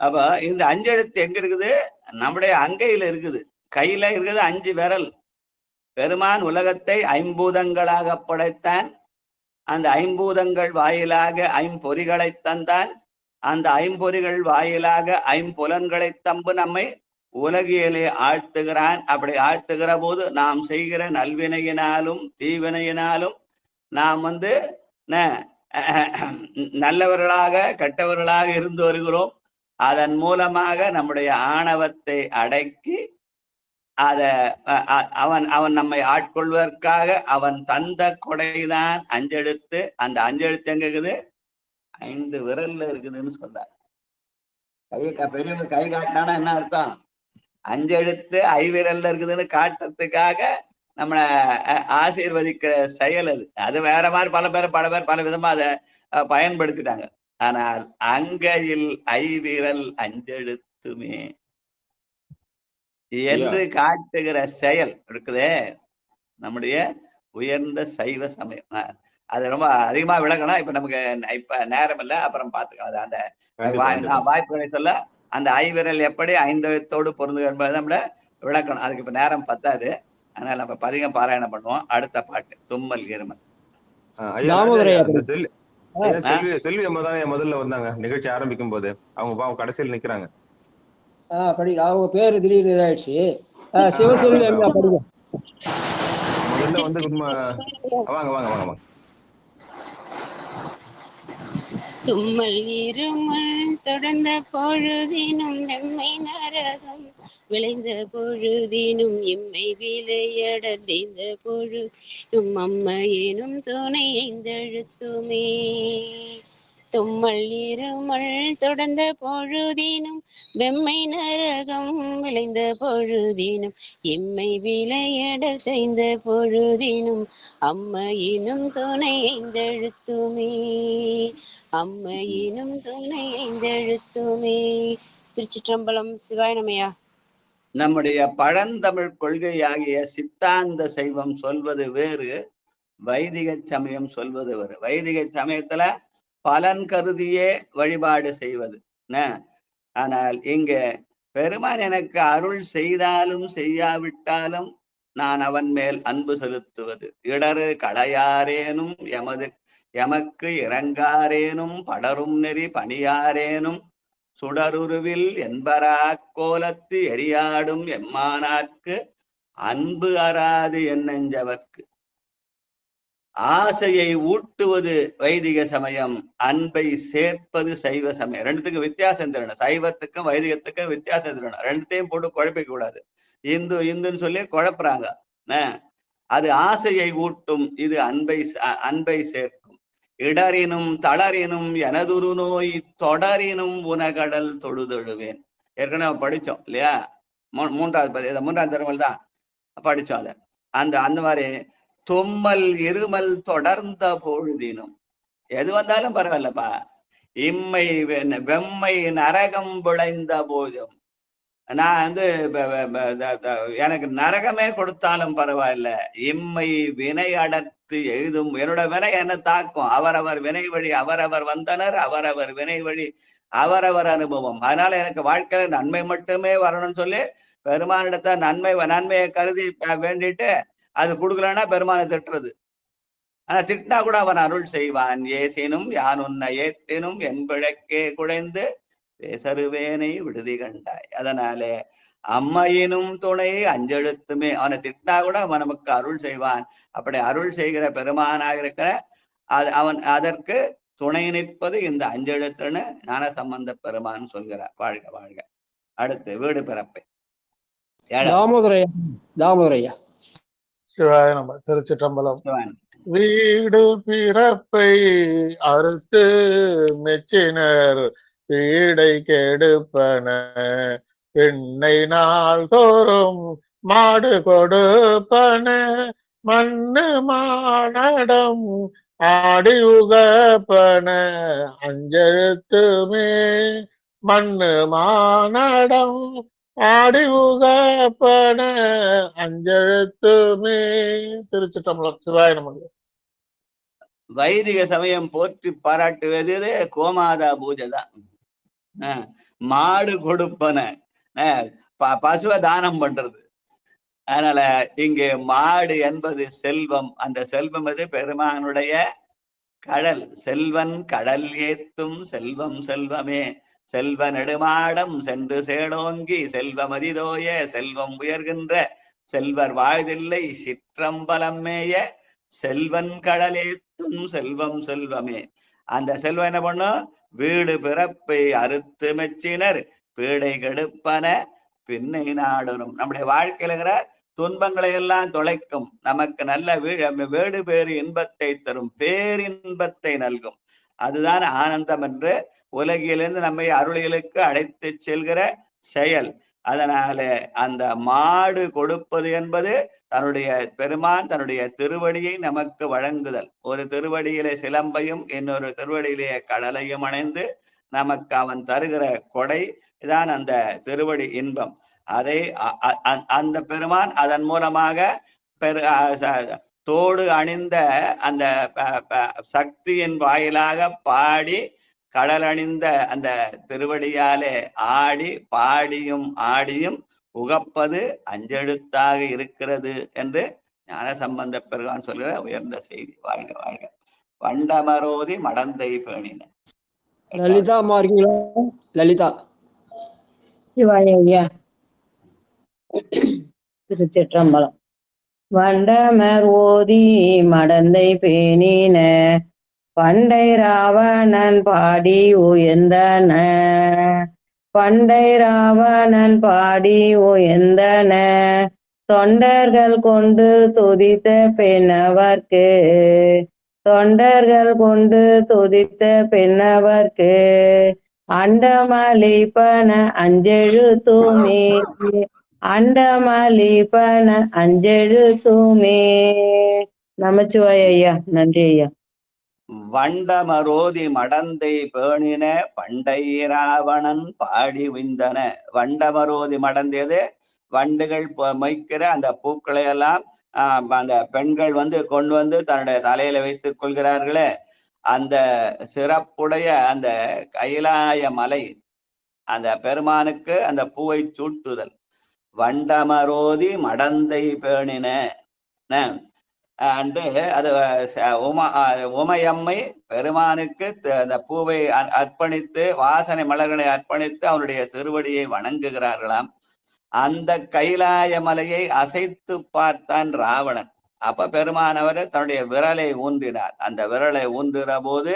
அப்ப இந்த 5 எழுத்து எங்க இருக்குது? நம்முடைய அங்கையில இருக்குது, கையில இருக்குது 5 விரல். பெருமான் உலகத்தை 5 பூதங்களாக படைத்தான். அந்த 5 பூதங்கள் வாயிலாக 5 பொறிகளை தந்தான். அந்த 5 பொறிகள் வாயிலாக 5 புலன்களை தம்பு நம்மை உலகியலே ஆழ்த்துகிறான். அப்படி ஆழ்த்துகிற போது நாம் செய்கிற நல்வினையினாலும் தீவினையினாலும் நாம் நல்லவர்களாக கெட்டவர்களாக இருந்து வருகிறோம். அதன் மூலமாக நம்முடைய ஆணவத்தை அடக்கி அவன் நம்மை ஆட்கொள்வதற்காக அவன் தந்த கொடைதான் அஞ்செழுத்து. அந்த அஞ்செழுத்து எங்க இருக்குது? 5 விரல்ல இருக்குதுன்னு சொல்றார். பெரியவங்க கை காட்டினானா என்ன அர்த்தம்? அஞ்செழுத்து 5 விரல்ல இருக்குதுன்னு காட்டுறதுக்காக நம்மளை ஆசீர்வதிக்கிற செயல் அது. அது வேற மாதிரி பல பேர் பல விதமா அதை பயன்படுத்திட்டாங்க. ஆனால் அங்கையில் 5 விரல் 5 எழுத்துமே என்று காட்டுகிற செயல் இருக்குதே நம்முடைய உயர்ந்த சைவ சமயம். அது ரொம்ப அதிகமா விளக்கணும். இப்ப நமக்கு இப்ப நேரம் இல்லை, அப்புறம் பார்த்துக்கலாம். அந்த வாய்ப்புகளை சொல்ல அந்த 5 விரல் எப்படி 5 எழுத்தோடு பொருந்துக என்பதை நம்மள விளக்கணும். அதுக்கு இப்ப நேரம் பத்தாது. அதனால நம்ம பதிகம் பாராயணம் பண்ணுவோம். அடுத்த பாட்டு தும்மல் இருமல். செல்வி அம்மா தான் முதல்ல வந்தாங்க நிகழ்ச்சி ஆரம்பிக்கும் போது. அவங்க கடைசியில் நிக்கிறாங்க. அவங்க பேரு திடீர்னு இதாயிடுச்சு. சிவசெல்வி அம்மா படிங்க. முதல்ல வாங்க வாங்க வாங்க வாங்க. தும்மல் இருமல் தொடர்ந்த பொழுதினும் எம்மை நரகம் விளைந்த பொழுதினும் எம்மை விளையடைந்த பொழுதும் அம்மையினும் துணை 5 எழுத்துமே. தும்மல் இருமல் தொடர்ந்த பொழுதினும் வெம்மை நரகம் விளைந்த பொழுதினும் எம்மை விளையடைந்த பொழுதினும் அம்மையினும் துணை 5 எழுத்துமே. அம்மையினும் துணை 5 எழுத்துமே. திருச்சிற்றம்பலம். சிவாயனமையா. நம்முடைய பழந்தமிழ் கொள்கையாகிய சித்தாந்த சைவம் சொல்வது வேறு, வைதிக சமயம் சொல்வது வேறு. வைதிக சமயத்துல பலன் கருதியே வழிபாடு செய்வது. ஆனால் இங்க பெருமான் எனக்கு அருள் செய்தாலும் செய்யாவிட்டாலும் நான் அவன் மேல் அன்பு செலுத்துவது. இடரு களையாரேனும் எமக்கு இறங்காரேனும் படரும் நெறி பணியாரேனும் சுடருருவில் என்பரா கோலத்து எரியாடும் எம்மானாக்கு அன்பு அறாது என்னெஞ்சவர்க்கு. ஆசையை ஊட்டுவது வைதிக சமயம், அன்பை சேர்ப்பது சைவ சமயம். ரெண்டுத்துக்கும் வித்தியாசம் தெரியணும். சைவத்துக்கும் வைதிகத்துக்கும் வித்தியாசம் தெரியணும். ரெண்டுத்தையும் போட்டு குழப்பிக்க கூடாது. இந்துன்னு சொல்லி குழப்புறாங்க. அது ஆசையை ஊட்டும், இது அன்பை சேர்க்கும். இடரினும் தளரினும் எனதுரு நோய் தொடரினும் உனகடல் தொழுதொழுவேன். ஏற்கனவே படிச்சோம் இல்லையா? 3ஆம் திருமல் தான் படிச்சோம். அதை அந்த மாதிரி தும்மல் இருமல் தொடர்ந்த பொழுதினும் எது வந்தாலும் பரவாயில்லப்பா. இம்மை வெம்மை நரகம் விளைந்த போதும் நான் வந்து எனக்கு நரகமே கொடுத்தாலும் பரவாயில்ல, இம்மை வினை அடர்த்து எழுதும் என்னோட வினை என்ன தாக்கும். அவரவர் வினை வழி அவரவர் வந்தனர், அவரவர் வினை வழி அவரவர் அனுபவம். அதனால எனக்கு வாழ்க்கையில நன்மை மட்டுமே வரணும்னு சொல்லி பெருமானிடத்த நன்மையை கருதி வேண்டிட்டு அது கொடுக்கலன்னா பெருமானை திட்டுறது. ஆனா திட்டினா கூட அவன் அருள் செய்வான். ஏசினும் யான் உன்னை ஏத்தினும் என் பிழைக்கே குழைந்து பேசருவேனை விடுதி கண்டாய். அதனாலே அம்மையினும் துணை அஞ்செழுத்துமே. அவனை திட்டினா கூட அவன் நமக்கு அருள் செய்வான். அப்படி அருள் செய்கிற பெருமானாக இருக்கிற அவன் அதற்கு துணை நிற்பது இந்த அஞ்செழுத்துன்னு ஞானசம்பந்த பெருமான் சொல்கிறார். வாழ்க வாழ்க. அடுத்து வீடு பிறப்பை தாமோதரையா. சிவாய நம. திருச்சிற்றம்பலம். வீடு பிறப்பை அறுத்து மெச்சினர் வீடை கெடுப்பன பெண்ணை நாள் தோறும் மாடு கொடுப்பன மண்ணு மானடம் ஆடி உகப்பன அஞ்செழுத்துமே மண்ணு மானடம் ஆடி உகப்பன அஞ்செழுத்துமே. திருச்சிற்றம்பலம். சிவாய நம. வைதிக சமயம் போற்றி பாராட்டுவது கோமாதா பூஜை தான். மாடு கொடுப்பன பசுவை தானம் பண்றது. அதனால இங்கு மாடு என்பது செல்வம். அந்த செல்வம் அது பெருமானுடைய கடல். செல்வன் கடல் ஏத்தும் செல்வம் செல்வமே செல்வ நெடுமாடம் சென்று சேடோங்கி செல்வமதிதோய செல்வம் உயர்கின்ற செல்வர் வாழ்தில்லை சிற்றம்பலம் மேய செல்வன் கடலேத்தும் செல்வம் செல்வமே. அந்த செல்வம் என்ன பண்ணும்? வீடு பிறப்பை அறுத்து மெச்சினர் பீடை கெடுப்பன பின்னை நாடரும். நம்முடைய வாழ்க்கையிலுங்கிற துன்பங்களை எல்லாம் தொலைக்கும். நமக்கு நல்ல வீடு பேறு இன்பத்தை தரும், பேரின்பத்தை நல்கும். அதுதான் ஆனந்தம் என்று உலகிலிருந்து நம்மை அருளிகளுக்கு அழைத்து செல்கிற செயல். அதனால அந்த மாடு கொடுப்பது என்பது தன்னுடைய பெருமான் தன்னுடைய திருவடியை நமக்கு வழங்குதல். ஒரு திருவடியிலே சிலம்பையும் இன்னொரு திருவடியிலே கடலையும் அணைந்து நமக்கு அவன் தருகிற கொடை தான் அந்த திருவடி இன்பம். அதை அந்த பெருமான் அதன் மூலமாக தோடு அணிந்த அந்த சக்தியின் வாயிலாக பாடி கடல் அணிந்த அந்த திருவடியாலே ஆடி பாடியும் ஆடியும் உகப்பது அஞ்செழுத்தாக இருக்கிறது என்று ஞானசம்பந்த பெருமான் சொல்கிற உயர்ந்த செய்தி. வாழ்க வாழ்க. வண்டமரோதி மடந்தை பேணின. லலிதா மார்க்கீங்களா? லலிதா. சிவாயா. திருச்சிற்றம்பலம். வண்டமர் ஓதி மடந்தை பேணின பண்டை ராவணன் பாடி உயர்ந்தன பண்டை ராவணன் பாடி உயர்ந்தன தொண்டர்கள் கொண்டு துதித்த பெண்ணவர்க்கு தொண்டர்கள் கொண்டு துதித்த பெண்ணவர்க்கு அண்டமளிப்பன அஞ்செழுத்துமே அண்டமளிப்பன அஞ்செழுத்துமே. நமச்சிவாய ஐயா. நன்றி ஐயா. வண்டமரோதி மடந்தை பேணின பண்டை ராவணன் பாடி விந்தன. வண்டமரோதி மடந்தது வண்டுகள் மொய்க்கிற அந்த பூக்களை எல்லாம் அந்த பெண்கள் கொண்டு வந்து தன்னுடைய தலையில வைத்துக் கொள்கிறார்களே, அந்த சிறப்புடைய அந்த கைலாய மலை அந்த பெருமானுக்கு அந்த பூவை சூட்டுதல். வண்டமரோதி மடந்தை பேணின அன்று அது உமையம்மை பெருமானுக்கு அந்த பூவை அர்ப்பணித்து வாசனை மலர்களை அர்ப்பணித்து அவனுடைய திருவடியை வணங்குகிறார்களாம். அந்த கைலாய மலையை அசைத்து பார்த்தான் ராவணன். அப்ப பெருமானவர் தன்னுடைய விரலை ஊன்றினார். அந்த விரலை ஊன்றுகிற போது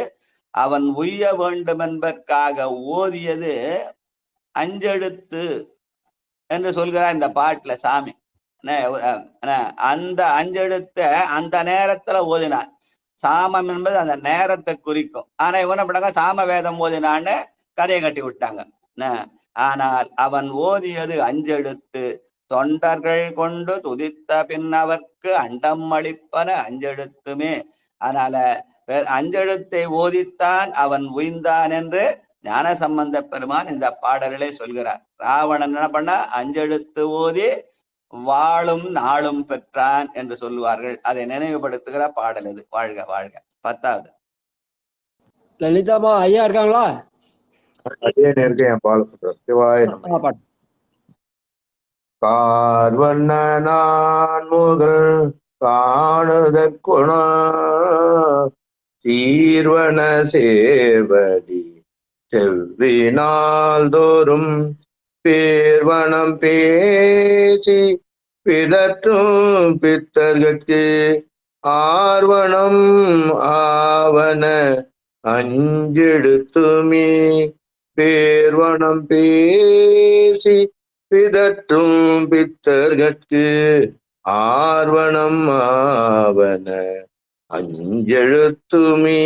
அவன் உய்ய வேண்டும் என்பதற்காக ஓதியது அஞ்செழுத்து என்று சொல்கிறார் இந்த பாட்டுல சாமி. அந்த அஞ்செழுத்த அந்த நேரத்துல ஓதினான். சாமம் என்பது அந்த நேரத்தை குறிக்கும். ஆனா இவன படங்க சாம வேதம் ஓதினான்னு கதையை கட்டி விட்டாங்க. ஆனால் அவன் ஓதியது அஞ்செழுத்து. தொண்டர்கள் கொண்டு துதித்த பின்னவர்க்கு அண்டம் அளிப்பன அஞ்செழுத்துமே. அதனால அஞ்செழுத்தை ஓதித்தான் அவன் உய்ந்தான் என்று ஞான சம்பந்த பெருமான் இந்த பாடல்களை சொல்கிறார். ராவணன் என்ன பண்ண அஞ்செழுத்து ஓதி வாழும் நாளும் பெற்றான் என்று சொல்லுவார்கள். அதை நினைவுபடுத்துகிற பாடல் இது. வாழ்க வாழ்க. 10வது லலிதாமா ஐயா இருக்காங்களா? அதே நேருக்கு என் பால சொல்றேன். சிவாய நம. கார்வண்ண நான்முகல் காணுத குண சீர்வன சேவடி செல்வினால் தோறும் பேர்வனம் பேசி பிதற்றும் பித்தர்கட்கு ஆர்வனம் ஆவன அஞ்செடுத்துமே பேர்வனம் பேசி பிதற்றும் பித்தர்கட்கு ஆர்வனம் ஆவன அஞ்செழுத்துமே.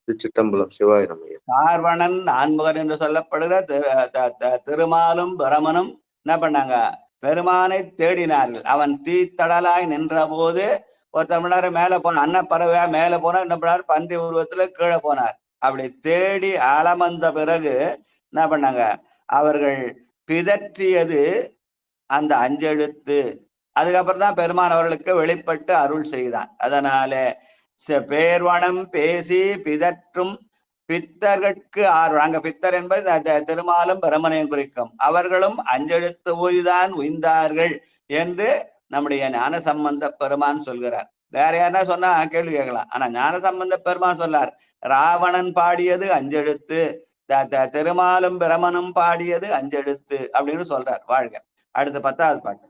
திருச்சிட்டம்பலம். சிவாய நம. கார்வணன் நான்முகன் என்று சொல்லப்படுகிற திருமாலும் பிரமனும் என்ன பண்ணாங்க? பெருமானை தேடினார்கள். அவன் தீத்தடலாய் நின்ற போது ஒருத்தர் மணி நேரம் மேல போன அன்னப்பறவையா மேல போனா என்ன பண்ணார்? பன்றி உருவத்துல கீழே போனார். அப்படி தேடி அலமந்த பிறகு என்ன பண்ணாங்க? அவர்கள் பிதற்றியது அந்த அஞ்செழுத்து. அதுக்கப்புறம் தான் பெருமான் அவர்களுக்கு வெளிப்பட்டு அருள் செய்தான். அதனால பேர்வனம் பேசி பிதற்றும் பித்தர்கட்கு ஆர்வம். அங்க பித்தர் என்பது திருமாலும் பிரமனையும் குறிக்கும். அவர்களும் அஞ்செழுத்து ஓய்தான் உய்ந்தார்கள் என்று நம்முடைய ஞான சம்பந்த பெருமான் சொல்கிறார். வேற யாரா சொன்னா கேள்வி கேட்கலாம். ஆனா ஞான சம்பந்த பெருமான் சொல்லார், ராவணன் பாடியது அஞ்செழுத்து, திருமாலும் பிரமனும் பாடியது அஞ்செழுத்து அப்படின்னு சொல்றார். வாழ்க. அடுத்து 10வது பாட்டு.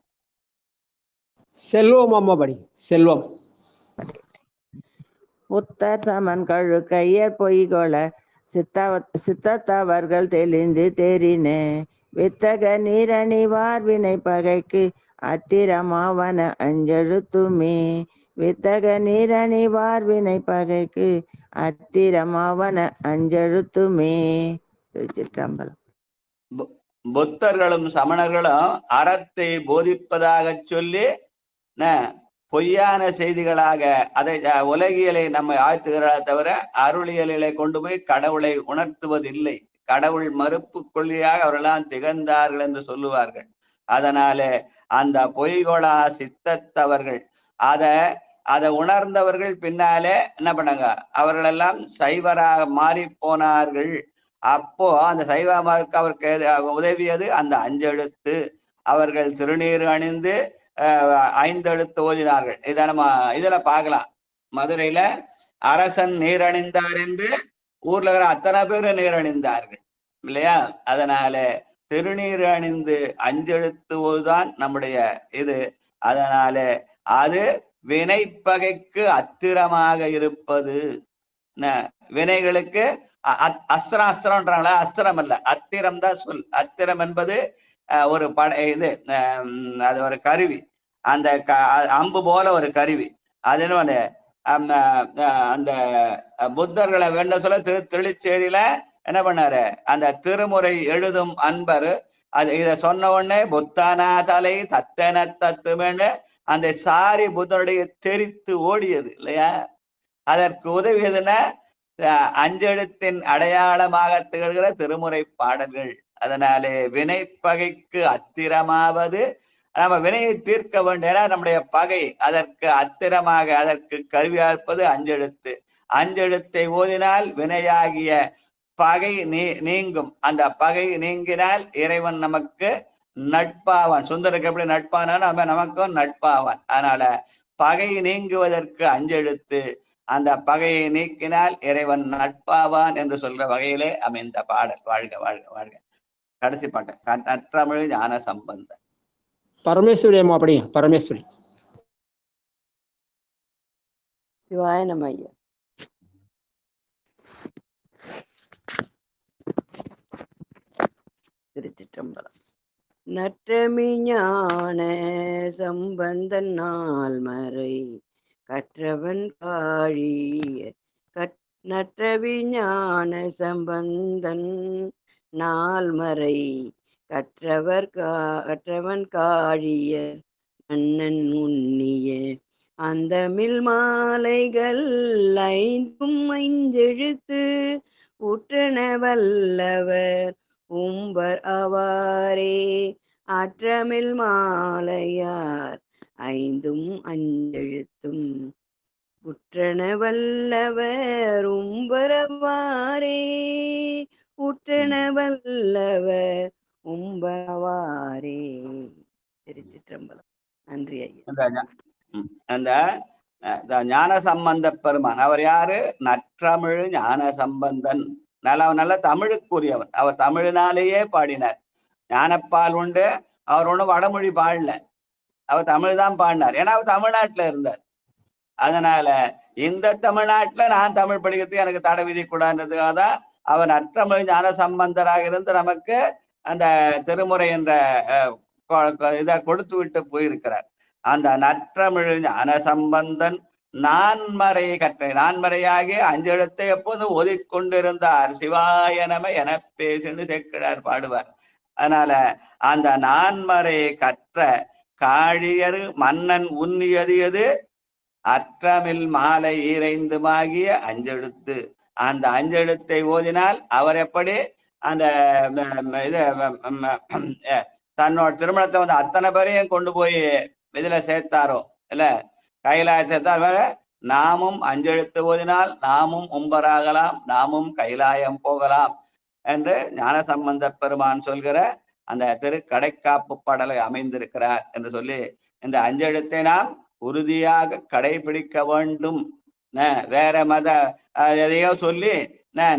செல்வம் அம்மா படி. செல்வம். புத்தர் சமன் கழு கையர் பொய்கொள சித்தத்தவர்கள் தெளிந்து தேறினே வித்தக நீரணிவார் வினை பகைக்கு அத்திரமாவன அஞ்செழுத்துமே வித்தக நீரணிவார் வினை பகைக்கு அத்திரமாவன அஞ்செழுத்துமே. திருச்சிற்றம்பலம். புத்தர்களும் சமணர்களும் அறத்தை போதிப்பதாக சொல்லி பொய்யான செய்திகளாக அதை உலகியலை நம்மை ஆழ்த்துகிறார் தவிர அருளியலை கொண்டு போய் கடவுளை உணர்த்துவதில்லை. கடவுள் மறுப்பு கொள்கையாக அவர்களாம் திகழ்ந்தார்கள் என்று சொல்லுவார்கள். அதனாலே அந்த பொய்கொளா சித்தத்தவர்கள் அதை உணர்ந்தவர்கள் பின்னாலே என்ன பண்ணாங்க? அவர்களெல்லாம் சைவராக மாறி போனார்கள். அப்போ அந்த சைவமாருக்கு அவருக்கு உதவியது அந்த அஞ்செழுத்து. அவர்கள் திருநீர் அணிந்து 5 எழுத்து ஓதினார்கள். இதை நம்ம இதுல பார்க்கலாம். மதுரையில அரசன் நீர் அணிந்தார் என்று ஊர்ல இருக்கிற அத்தனை பேரும் நீர் அணிந்தார்கள் இல்லையா? அதனால திருநீர் அணிந்து 5 எழுத்து ஓதுதான் நம்முடைய இது. அதனால அது வினைப்பகைக்கு அத்திரமாக இருப்பது. வினைகளுக்கு அஸ்திரம்ன்றாங்களா? அஸ்திரம் அல்ல, அத்திரம் தான் சொல். அத்திரம் என்பது ஒரு இது அது ஒரு கருவி. அந்த அம்பு போல ஒரு கருவி. அது அந்த புத்தர்களை வேண்ட சொல்ல திருச்சேரியில என்ன பண்ணாரு? அந்த திருமுறை எழுதும் அன்பர் இத சொன்ன உடனே புத்தானா தலை தத்தன தத்துமேன்னு அந்த சாரி புத்தனுடைய தெரித்து ஓடியது இல்லையா? அதற்கு உதவியதுன்னா அஞ்செழுத்தின் அடையாளமாக திகழ்கிற திருமுறை பாடல்கள். அதனாலே வினைப்பகைக்கு அத்திரமாவது நம்ம வினையை தீர்க்க வேண்டிய நம்முடைய பகை அதற்கு அத்திரமாக அதற்கு கருவியாற்பது அஞ்செழுத்து. அஞ்செழுத்தை ஓதினால் வினையாகிய பகை நீங்கும். அந்த பகை நீங்கினால் இறைவன் நமக்கு நட்பாவான். சுந்தருக்கு எப்படி நட்பானா நமக்கும் நட்பாவான். அதனால பகை நீங்குவதற்கு அஞ்செழுத்து. அந்த பகையை நீக்கினால் இறைவன் நட்பாவான் என்று சொல்ற வகையிலே அமைந்த பாடல். வாழ்க வாழ்க வாழ்க. கடைசி பாட்டு நற்றமிழ் ஞான சம்பந்தம். பரமேஸ்வரி அம்மா அப்படி. பரமேஸ்வரி. சிவாய நம. ஐயா திருச்சிற்றம்பலம். நற்றமி ஞான சம்பந்தன் நாள் மறை கற்றவன் காழிய நற்றவி ஞான சம்பந்தன் நால்மறை கற்றவன் காழிய மன்னன் உன்னிய அந்தமில் மாலைகள் ஐந்தும் ஐந்தெழுத்து உற்றன வல்லவர் உம்பர் அவாரே. ஆற்றமில் மாலையார் ஐந்தும் அஞ்செழுத்தும் உற்றன வல்லவர் உம்பரவாரே. உற்றன வல்லவர் உம்பரவாரே. திருச்சிற்றம்பலம். நன்றி ஐயா. அந்த ஞான சம்பந்த பெருமான் அவர் யாரு? நற்றமிழ் ஞான சம்பந்தன். நல்ல தமிழுக்குரியவர். அவர் தமிழினாலேயே பாடினார். ஞானப்பால் உண்டு. அவர் ஒன்றும் வடமொழி பாடல, அவர் தமிழ் தான் பாடினார். ஏன்னா அவர் தமிழ்நாட்டுல இருந்தார். அதனால இந்த தமிழ்நாட்டுல நான் தமிழ் படிக்கிறதுக்கு எனக்கு தடை விதிக்கூடாதுன்றதுக்காக தான் அவர் நற்றமிழ் ஞான சம்பந்தராக இருந்து நமக்கு அந்த திருமுறை என்ற இதை கொடுத்து விட்டு போயிருக்கிறார். அந்த நற்றமிழ் ஞான சம்பந்தன் நான்மறை கற்றை, நான்மறையாகி அஞ்செழுத்தை எப்போது ஓதிக்கொண்டிருந்தார். சிவாய நம என பேசுன்னு சேக்கிழார் பாடுவார். அதனால அந்த நான்மறை கற்ற காழியர் மன்னன் உன்னியது எது? அற்றமில் மாலை ஈரைந்துமாகிய அஞ்செழுத்து. அந்த அஞ்செழுத்தை ஓதினால் அவர் எப்படி அந்த இது தன்னோட திருமணத்தை வந்து அத்தனை பேரையும் கொண்டு போய் இதுல சேர்த்தாரோ இல்ல, கைலாய சேர்த்தார். நாமும் அஞ்செழுத்து ஓதினால் நாமும் உம்பராகலாம், நாமும் கைலாயம் போகலாம் என்று ஞானசம்பந்த பெருமான் சொல்கிற அந்த திருக்கடைக்காப்பு பாடலை அமைந்திருக்கிறார் என்று சொல்லி, இந்த அஞ்செழுத்தை நாம் உறுதியாக கடைபிடிக்க வேண்டும். வேற மத எதையோ சொல்லி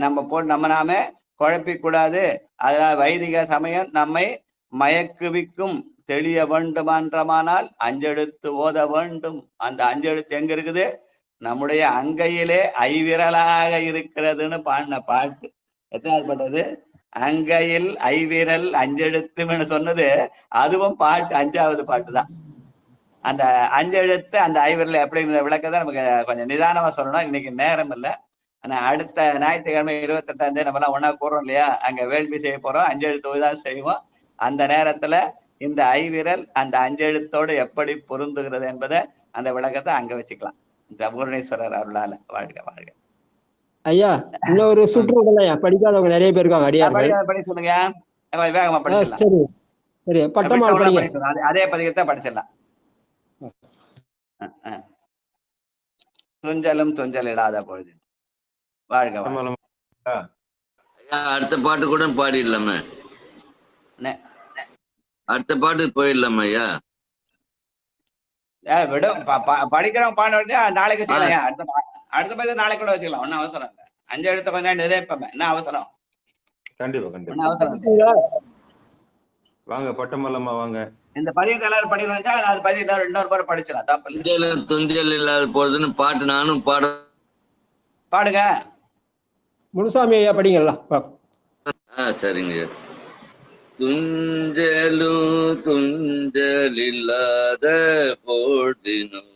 நம்ம நாமே குழப்பிக்கூடாது. அதனால் வைதிக சமயம் நம்மை மயக்குவிக்கும். தெளிய வேண்டுமான்றமானால் அஞ்செழுத்து ஓத வேண்டும். அந்த அஞ்செழுத்து எங்க இருக்குது? நம்முடைய அங்கையிலே ஐவிரலாக இருக்கிறதுன்னு பாடின பாட்டு. எத்தனாவது பாட்டது? அங்கையில் ஐவிரல் அஞ்செழுத்துன்னு சொன்னது அதுவும் பாட்டு, 5வது பாட்டு தான். அந்த அஞ்செழுத்து அந்த ஐவிரல் எப்படிங்கிற விளக்கதான் நமக்கு கொஞ்சம் நிதானமா சொல்லணும். இன்னைக்கு நேரம் இல்லை. ஆனா அடுத்த ஞாயிற்றுக்கிழமை 28ஆம் தேதி நம்ம எல்லாம் ஒன்னா கூறோம் இல்லையா, அங்க வேள்வி செய்ய போறோம். அஞ்செழுத்து தான் செய்வோம். அந்த நேரத்துல இந்த ஐவிரல் அந்த அஞ்செழுத்தோடு எப்படி பொருந்துகிறது என்பதை அந்த விளக்கத்தை அங்க வச்சுக்கலாம். பூர்ணேஸ்வரர் அருளால. வாழ்க வாழ்க ஐயா. இன்னொரு சுற்று விடலையா, படிக்காதவங்க நிறைய பேர் இருக்காங்க, அடியார்கள். படி சொல்லுங்க, வேகமா படிச்சிடலாம். சரி சரி, பட்டமால் படிங்க. அதே பதிகத்தை படிச்சிடலாம். துஞ்சலும் துஞ்சல் இடாத பொழுது. வாழ்க வாழ்க. அடுத்த பாட்டு கூட பாடிடலாமே, அடுத்த பாட்டு போயிடலாமா ஐயா? விடும் படிக்கிறவங்க பாட நாளைக்கு செய்யலாம். அடுத்த பதிவு நாளைக்கு கூட வச்சுக்கலாம். ஒன்னும் அவசரம் இல்லை. அஞ்செழுத்த கொஞ்சம் நிறைவேப்பமே, என்ன அவசரம்? கண்டிப்பா கண்டிப்பா அவசரம். வாங்க பட்டமல்லம்மா வாங்க. இந்த பதிவு எல்லாரும் படிக்கிறா அது பதிவு இன்னொரு பேர் படிச்சிடலாம். தப்பு துஞ்சல் இல்லாத போறதுன்னு பாட்டு நானும் பாடுங்க. முனுசாமி ஐயா படிங்களா? சரிங்க. துஞ்சலும் துஞ்சல் இல்லாத போதினும்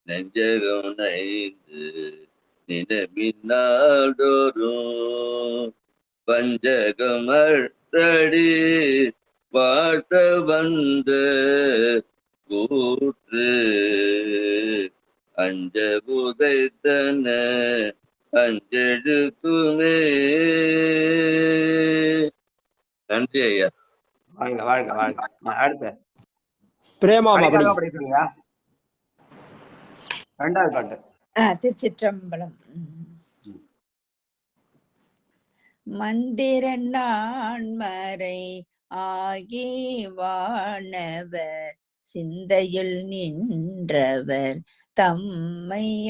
நெஞ்சகம் நைந்து நினைவினாடோரும் பஞ்சகமடி பார்த்த வந்த கூற்று அஞ்ச புதைத்தன அஞ்செழுத்துமே. நன்றி ஐயா. வாழ்க வாழ்க வாழ்க. அடுத்த பிரேமாமா படிக்கிறீங்க. 2வது பாட்டு. திருச்சிற்றம்பலம். மந்திர நான்மறை ஆகி வானவர் சிந்தையில் நின்றவர் தம்மையாழ்வன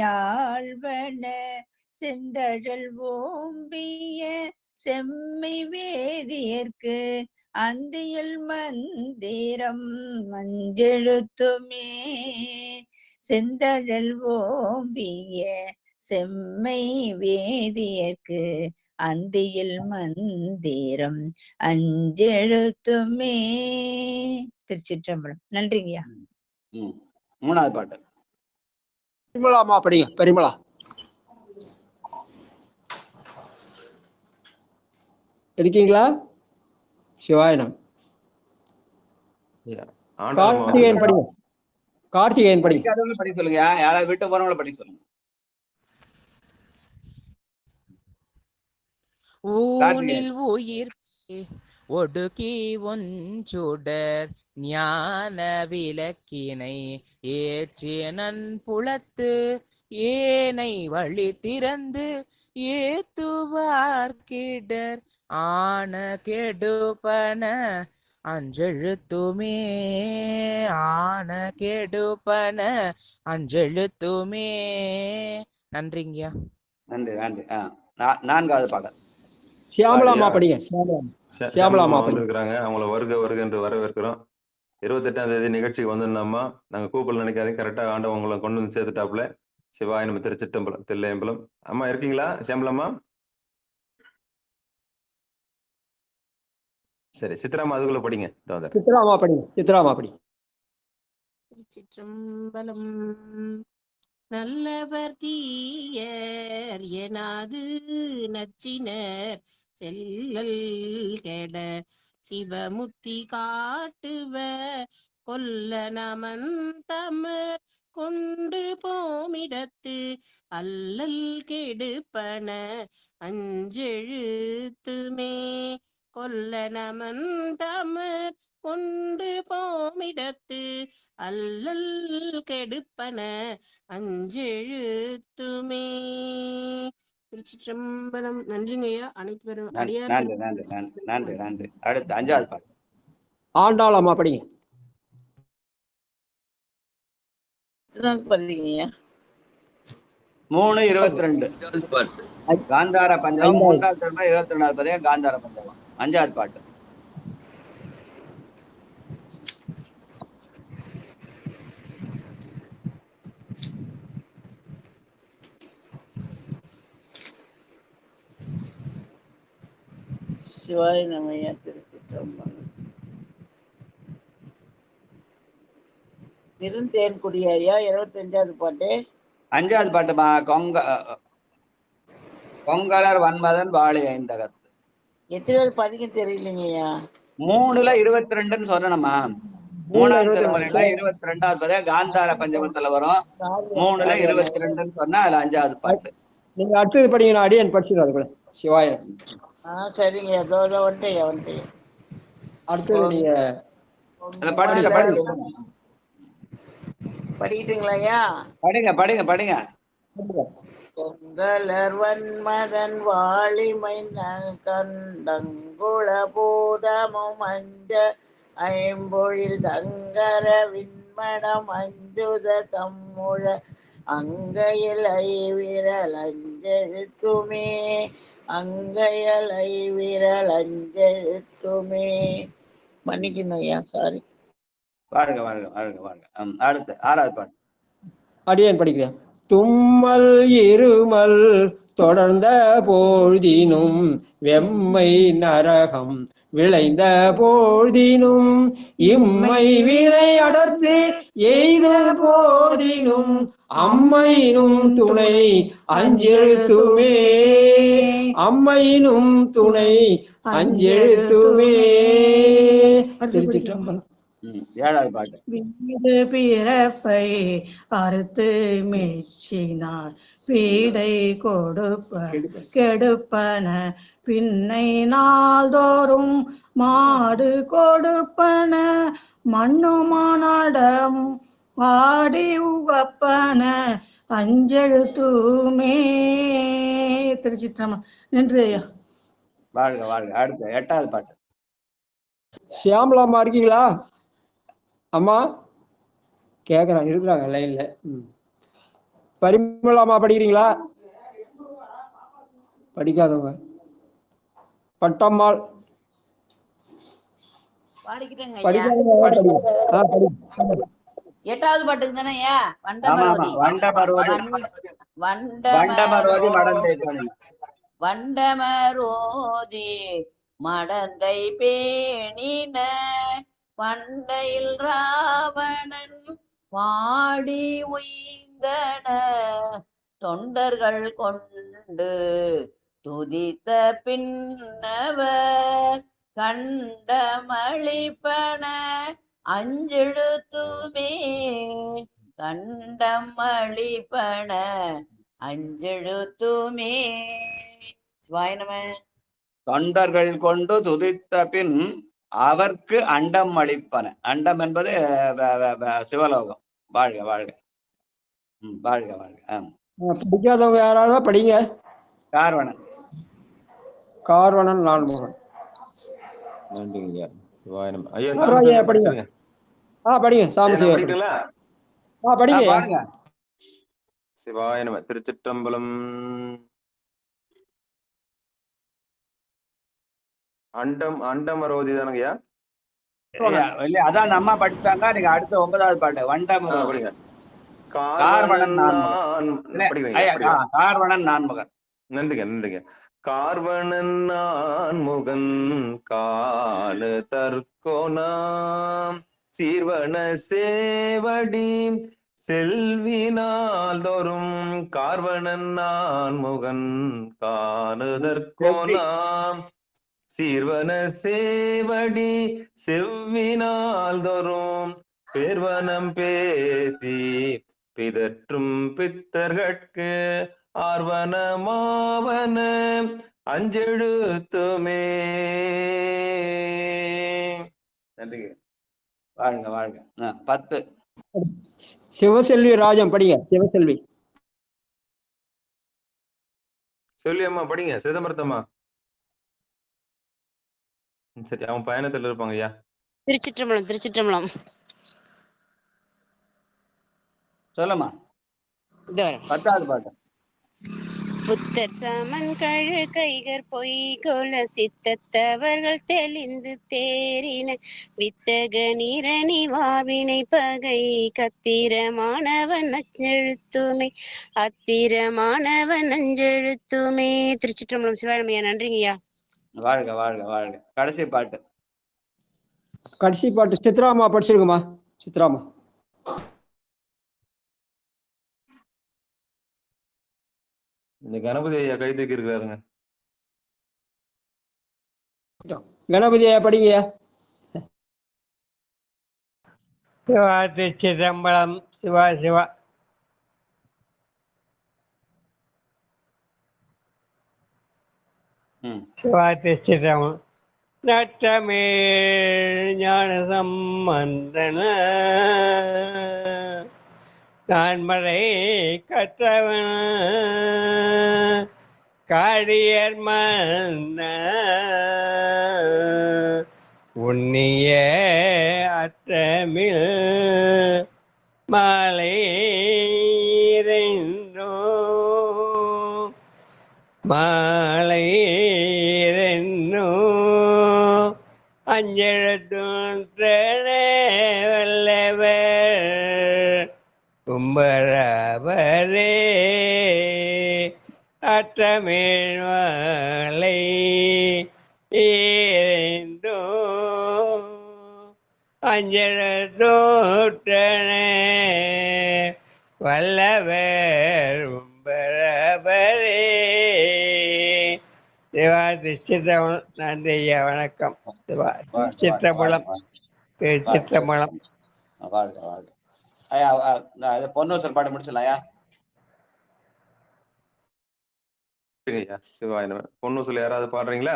செந்தழல் ஓம்பிய செம்மை வேதியர்க்கு அந்தியில் மந்திரம் மஞ்செழுத்துமே. செந்தழல் ஓம்பிய செம்மை வேதியர்க்கு அந்தியில் மந்திரம் அஞ்செழுத்துமே. திருச்சிற்றம்பலம். நன்றிங்கய்யா. 3வது பாட்டு. பரிமளாமா படிங்க. பரிமளா இருக்கீங்களா? சிவாயனம். கார்த்திகேயன் படிங்க. கார்த்திகேயன் படிங்க. படிக்காதவங்க படிக்க சொல்லுங்க, யாராவது விட்டு போறவங்கள படிக்க சொல்லுங்க. ஊனில் உயிர் ஒடுக்கி ஒன்றுடர் ஞான விளக்கினை ஏற்றிய நன்புலத்து ஏனை வழி திறந்து ஏத்துவார்கிடர் ஆன கெடுப்பன அஞ்செழுத்துமே ஆன கெடுப்பன அஞ்செழுத்துமே. நன்றிங்கய்யா. நன்றி நன்றி. நான்காவது பாடல் சியாமலாமா படிங்க. சியாமலாமா வந்திருக்கிறாங்க, அவங்கள வருக வருக என்று வரவேற்கிறோம். 28ஆம் தேதி நிகழ்ச்சிக்கு வந்துருந்தோம்மா, நாங்க கூப்பிடல நினைக்காதீங்க, கரெக்டா ஆண்டவன் உங்களை கொண்டு வந்து சேர்த்துட்டாப்புல. சிவாய நம்ம திருச்சிட்டம்பலம் தில்லையம்பலம். அம்மா இருக்கீங்களா சியாமலாமா? சரி, சித்ராமா அதுக்குள்ள படிங்க. சித்ராமா படிங்க. சித்ராமா படிங்க. திருச்சிற்றம்பலம். நல்லவர் தீயர் எனாது நச்சினர் செல்லல் கெட சிவமுத்தி காட்டுவ கொல்ல நமன் தமர் கொண்டு போமிடத்து அல்லல் கெடுப்பன அஞ்செழுத்துமே கொல்ல நமன் தமர் கொண்டு போமிடத்து அல்லல் கெடுப்பன அஞ்செழுத்துமே. திருச்சிற்றம்பலம். நன்றிங்கய்யா. அனைத்து பேரும் நன்றி நன்றி நன்றி நன்றி. அடுத்து 5வது பாடல் ஆண்டாளம்மா படிங்க. படிங்கய்யா. 3:22 காந்தார பஞ்சமம். 3வது தடவை 22வது பதிகம் காந்தார பஞ்சமம். 5வது பாட்டு. சிவாய நமய்யா. திருச்சிற்றம்பலம். இருந்தேன்குடி ஐயா. 25வது பாட்டு. 5வது பாட்டுமா. கொங்கலர் வன்மதன் வாழை ஐந்தகத்து. எத்தனாவது பதிகம் தெரியலைங்கய்யா. 3:22 சொல்லணுமா? 3வது திருமுறையில 22வது பதிகம் காந்தார பஞ்சமத்துல வரும். 3:22 சொன்னா அதுல 5வது பாட்டு. நீங்க அடுத்தது படிங்க, நான் அடியன் படிச்சுடுறேன் அதுக்குள்ள. சிவாய. சரிங்க. வந்துட்டு அடுத்தது நீங்க படிக்கிட்டீங்களா? படிங்க படிங்க. கொங்கலர் வன்மதன் வாழிமை கண்டங்குள பூதமும் அஞ்ச ஐம்பொழில் தங்கர விண்மடம் அஞ்சுத தம்முழ அங்கையில் ஐவிரல் அஞ்செழுத்துமே அங்கையல் ஐவிரல் அஞ்செழுத்துமே. மன்னிக்கணும் ஐயா, சாரி. வாழ்க வாழ்க வாழ்க வாழ்க. அடுத்து 6வது பாட்டு. அடியேன் படிக்கிறேன். தும்மல் இருமல் தொடர்ந்த பொழுதினும் வெம்மை நரகம் விளைந்த பொழுதினும் இம்மை வினை அடர்த்து எய்த போதினும் அம்மையினும் துணை அஞ்செழுத்துமே அம்மையினும் துணை அஞ்செழுத்துமே. திருச்சிற்றம்பலம். 7வது பாட்டு. வீடு பிறப்பை அறுத்து மெச்சினார் பீடை கெடுப்பன பின்னை நாள்தோறும் மாடு கொடுப்பன மண்ணுமானடம் ஆடி உகப்பன அஞ்செழுத்துமே. திருச்சிற்றம்பலம். நன்றி ஐயா. வாழ்க வாழ்க. அடுத்து 8வது பாட்டு. சியாமலாமா இருக்கீங்களா? அம்மா கேக்குறாங்க, இருக்கிறாங்க லைன்ல. பரிமளாமா படிக்கிறீங்களா? படிக்காதவங்க. பட்டம்மாள் பாடிக்கிட்டேங்க. படிக்காதவங்க. 8வது பாட்டுக்கு தானே ஐயா? வண்டமரோதி மடந்தை பேணின பண்டையில் ராவணன் பாடி உய்ந்தன தொண்டர்கள் கொண்டு துதித்த பின்னவர் கண்டமளிப்பன அஞ்செழுத்துமே கண்டம் அளிப்பன அஞ்செழுத்துமே. சிவாய நம. தொண்டர்கள் கொண்டு துதித்த பின் அவர்க்கு அண்டம் அளிப்பன. அண்டம் என்பது சிவலோகம். வாழ்க வாழ்க. வாழ்க வாழ்க. படிக்காதவங்க யாராவது படிங்க. கார்வணன். கார்வணன் நான்முகன். நன்றிங்க சிவாய நம. ஐயா படிங்க. படிங்க. சாமசிவா படிக்கீங்களா? படிங்க. சிவாய நம. திருச்சிற்றம்பலம். அண்டமரோதி தானுங்கய்யா? இல்ல, அதான் நம்ம படிச்சாங்க. நீங்க அடுத்த 9வது பாட்டு வண்டமரோதி. கார்வணன் நான்முகன். நன்றிங்க. கார்வணன் நான்முகன் காணு தற்கோணாம் சீர்வன சேவடி செல்வினால் தோறும் கார்வணன் நான்முகன் காணுதற்கோணாம் சீர்வன சேவடி செவ்வினால் தோறும் பேர்வனம் பேசி பிதற்றும் பித்தர்கட்கு ஆர்வனமாவன அஞ்செழுத்துமே. நன்றிங்க. வாழ்க வாழ்க. 10 சிவசெல்வி ராஜம் படிங்க. சிவசெல்வி சொல்லி அம்மா படிங்க. சிதம்பரத்தம்மா. சரி, அவன் பயணத்துல இருப்பாங்க ஐயா. திருச்சிற்றம்பலம். சொல்லுமா. 10வது பாட்டு. புத்தர் சமன் கழு கைகர் பொய் கொல சித்தத்தவர்கள் தெளிந்து தேறின வித்தக நிரணி வாவினை பகை கத்திரமானவன் அஞ்செழுத்துமே அத்திரமானவன் அஞ்செழுத்துமே. திருச்சிற்றம்பலம். சிவாயமையா. நன்றிங்கய்யா. வாழ்க வாழ்க வாழ்க. கடைசி பாட்டு. சித்ராமா படிச்சிருக்குமா? சித்ராமா. இந்த கணபதி ஐயா கை தூக்கி இருக்காருங்க. கணபதி ஐயா படிங்க. சிவா திருச்சிற்றம்பலம். சிவா சிவா. சிவா திருச்சிற்றம்பலம். நட்டமேல் ஞான சம்பந்தன நான்மறை கற்றவன் காடியர் மன்ன உன்னிய அற்றமில் மாலை மாலை அஞ்செழுத்தூன்றே வல்லவர் கும்பரவரே அற்றமிழ் மாலை ஈரைந்தோ அஞ்செழுத்தூற்றே வல்லவர் கும்பரவரே. சிவா திருச்சிற்றம்பலம். நன்றி ஐயா. வணக்கம். சிவா திருச்சிற்றம்பலம். திருச்சிற்றம்பலம். வாழ்க வாழ்க. ஐயா பொன்னூசல் பாட்டு முடிச்சலாயா? சிவாய நம. பொன்னூசல் யாராவது பாடுறீங்களா?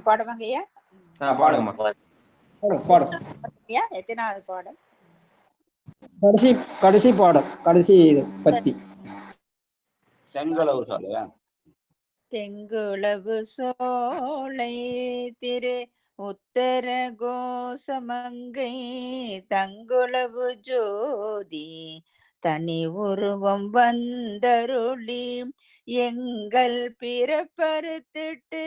பாடுவாங்க ஐயா. பாடுங்கம்மா. எத்தனாவது பாடம்? கடைசி பாடம். கடைசி பத்தி. செங்குளவு சொல்லுவேன். தெங்குளவு சோலை திரு உத்தர கோசமங்கை தங்குளவு ஜோதி தனி உருவம் வந்தருளி எங்கள் பிறப்பறுத்திட்டு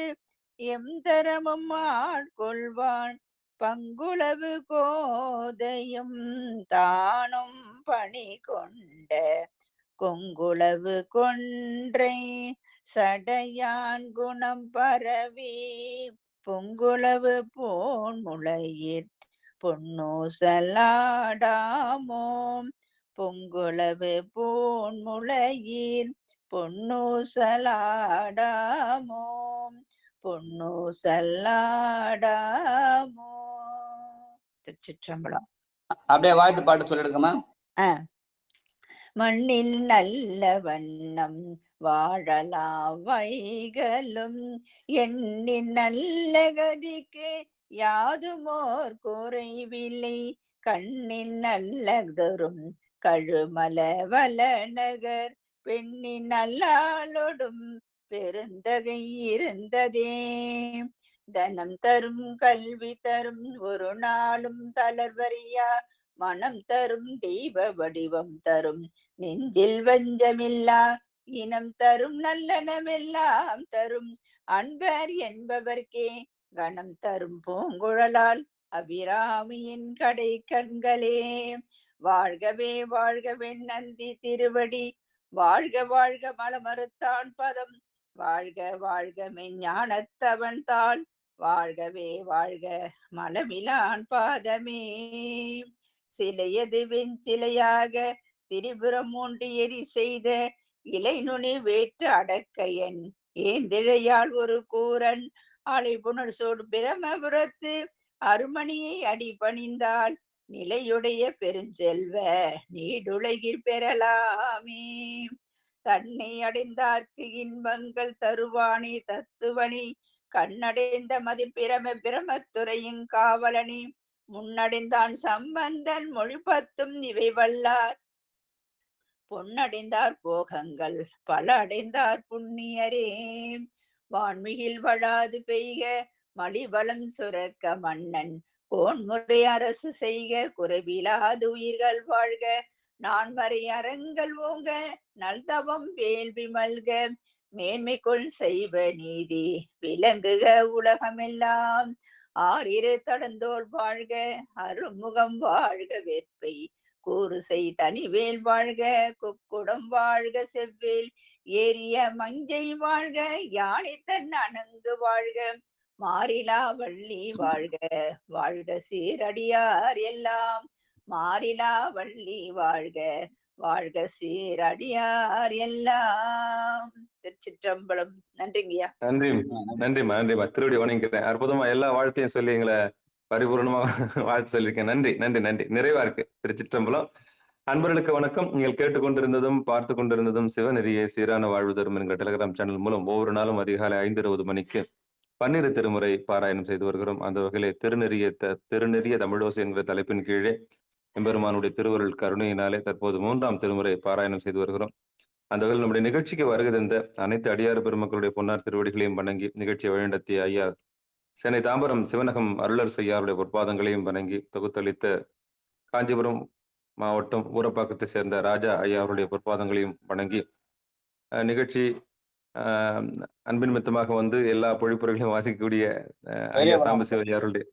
எந்தரமும் ஆட்கொள்வான் பங்குளவு கோதையும் தானும் பணி கொண்ட கொங்குளவு கொன்றை சடையான் குணம் பரவி பொங்குளவு போன்முளையிற் பொன்னூசலாடாமோ பொங்குளவு போன்முளையிற் பொன்னூசலாடாமோ பொன்னூசலாடாமோ. திருச்சிற்றம்பலம். அப்படியே வாழ்த்து பாட்டு சொல்லிடுங்கம்மா. மண்ணில் நல்ல வண்ணம் வாழலாம் வைகளும் எண்ணின் நல்ல கதிக்கு யாதுமோர் குறைவில்லை கண்ணின் நல்லதொரும் கழுமல வல நகர் பெண்ணின் நல்லாளொடும் பெருந்தகை இருந்ததே தனம் தரும் கல்வி தரும் ஒரு நாளும் தளர்வறியா மனம் தரும் தெய்வ வடிவம் தரும் நெஞ்சில் வஞ்சமில்லா இனம் தரும் நல்லனமெல்லாம் தரும் அன்பர் என்பவர்க்கே கணம் தரும் பூங்குழலால் அபிராமியின் கடை கண்களே வாழ்கவே வாழ்கவே நந்தி திருவடி வாழ்க வாழ்க மலமறுத்தான் பதம் வாழ்க வாழ்க மெஞ்ஞானத்தவன் தாள் வாழ்கவே வாழ்க மலமிலான் பாதமே சிலையது வெஞ்சிலையாக திரிபுரம் மூன்று எரி செய்த இலை நுனி வேற்று அடக்கையன் ஏந்திழையால் ஒரு கூரன் அலைபுணர் சோடு பிரமபுரத்து அருமணியை அடிபணிந்தால் நிலையுடைய பெருஞ்செல்வ நீடுலகில் பெறலாமே தன்னை அடைந்தார்க்கு இன்பங்கள் தருவானி தத்துவனி கண்ணடைந்த மதி பிரமத்துறையின் காவலனி முன்னடைந்தான் சம்பந்தன் மொழிபத்தும் இவை வல்லார் பொன்னடைந்தார் போகங்கள் பல அடைந்தார் புண்ணியரே வான்மிகில் வழாது பெய்க மலிவளம் சுரக்க மன்னன் கோன்முறை அரசு செய்க குறைவிலாது உயிர்கள் வாழ்க நான்மறை அறங்கள் ஓங்க நல்தவம் வேள்வி மல்க மேன்மைக்குள் செய்வ நீதி விளங்குக உலகமெல்லாம் ஆறிரு தடந்தோல் வாழ்க அருமுகம் வாழ்க வேட்பை கூறுசை தனிவேல் வாழ்க குக்குடம் வாழ்க செவ்வேல் ஏரிய மஞ்சை வாழ்க யானை தன் அணங்கு வாழ்க மாறிலா வள்ளி வாழ்க வாழ்க சீரடியார் எல்லாம் மாறிலா வள்ளி வாழ்க வாழ்க சீரடியார் எல்லாம். திருச்சிற்றம்பலம். நன்றிங்கய்யா. நன்றிம்மா. திருவடி வணங்கிக்கிறேன். அற்புதமா எல்லா வாழ்த்தையும் சொல்லி எங்களை பரிபூர்ணமா வாழ்த்து சொல்லியிருக்கேன். நன்றி நன்றி நன்றி. நிறைவா இருக்கு. திருச்சிற்றம்பலம். அன்பர்களுக்கு வணக்கம். நீங்கள் கேட்டுக்கொண்டிருந்ததும் பார்த்து கொண்டிருந்ததும் சிவநெறியை சீரான வாழ்வு தரும் என்கிற டெலிகிராம் சேனல் மூலம் ஒவ்வொரு நாளும் அதிகாலை 5:20 மணிக்கு பன்னிரு திருமுறை பாராயணம் செய்து வருகிறோம். அந்த வகையிலே திருநெறிய தமிழோசை என்கிற தலைப்பின் கீழே எம்பெருமானுடைய திருவருள் கருணையினாலே தற்போது 3ஆம் திருமுறை பாராயணம் செய்து வருகிறோம். அந்த வகையில் நம்முடைய நிகழ்ச்சிக்கு வருகை தந்த அனைத்து அடியார் பெருமக்களுடைய பொன்னார் திருவடிகளையும் வணங்கி நிகழ்ச்சியை வழிநடத்திய ஐயா சென்னை தாம்பரம் சிவனகம் அருளர் செய்யாருடைய பொற்பாதங்களையும் வணங்கி தொகுத்தளித்த காஞ்சிபுரம் மாவட்டம் ஊரப்பாக்கத்தை சேர்ந்த ராஜா ஐயா அவருடைய பொற்பாதங்களையும் வணங்கி நிகழ்ச்சி அன்பின் மித்தமாக வந்து எல்லா பொழிப்புரைகளையும் வாசிக்கக்கூடிய ஐயா சாம்பசிவையாருடைய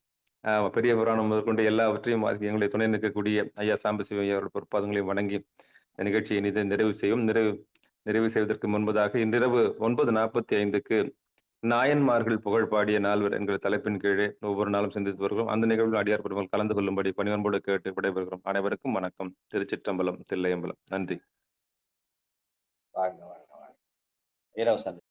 பெரிய புராணம் முதற்கொண்டு எல்லாவற்றையும் வாசிக்க எங்களுடைய துணை நிற்கக்கூடிய ஐயா சாம்பசிவையாருடைய பொற்பாதங்களையும் வணங்கி நிகழ்ச்சியை நிறைவு செய்வதற்கு முன்பதாக இன்றிரவு 9:45க்கு நாயன்மார்கள் புகழ் பாடிய நால்வர் என்கிற தலைப்பின் கீழே ஒவ்வொரு நாளும் சிந்தித்து வருகிறோம். அந்த நிகழ்வில் அடியார் பெருமக்கள் கலந்து கொள்ளும்படி பணிவன்போடு கேட்டு விடைபெறுகிறோம். அனைவருக்கும் வணக்கம். திருச்சிற்றம்பலம், தில்லையம்பலம். நன்றி. வாழ்க வாழ்க வாழ்க. இரவு சந்தி.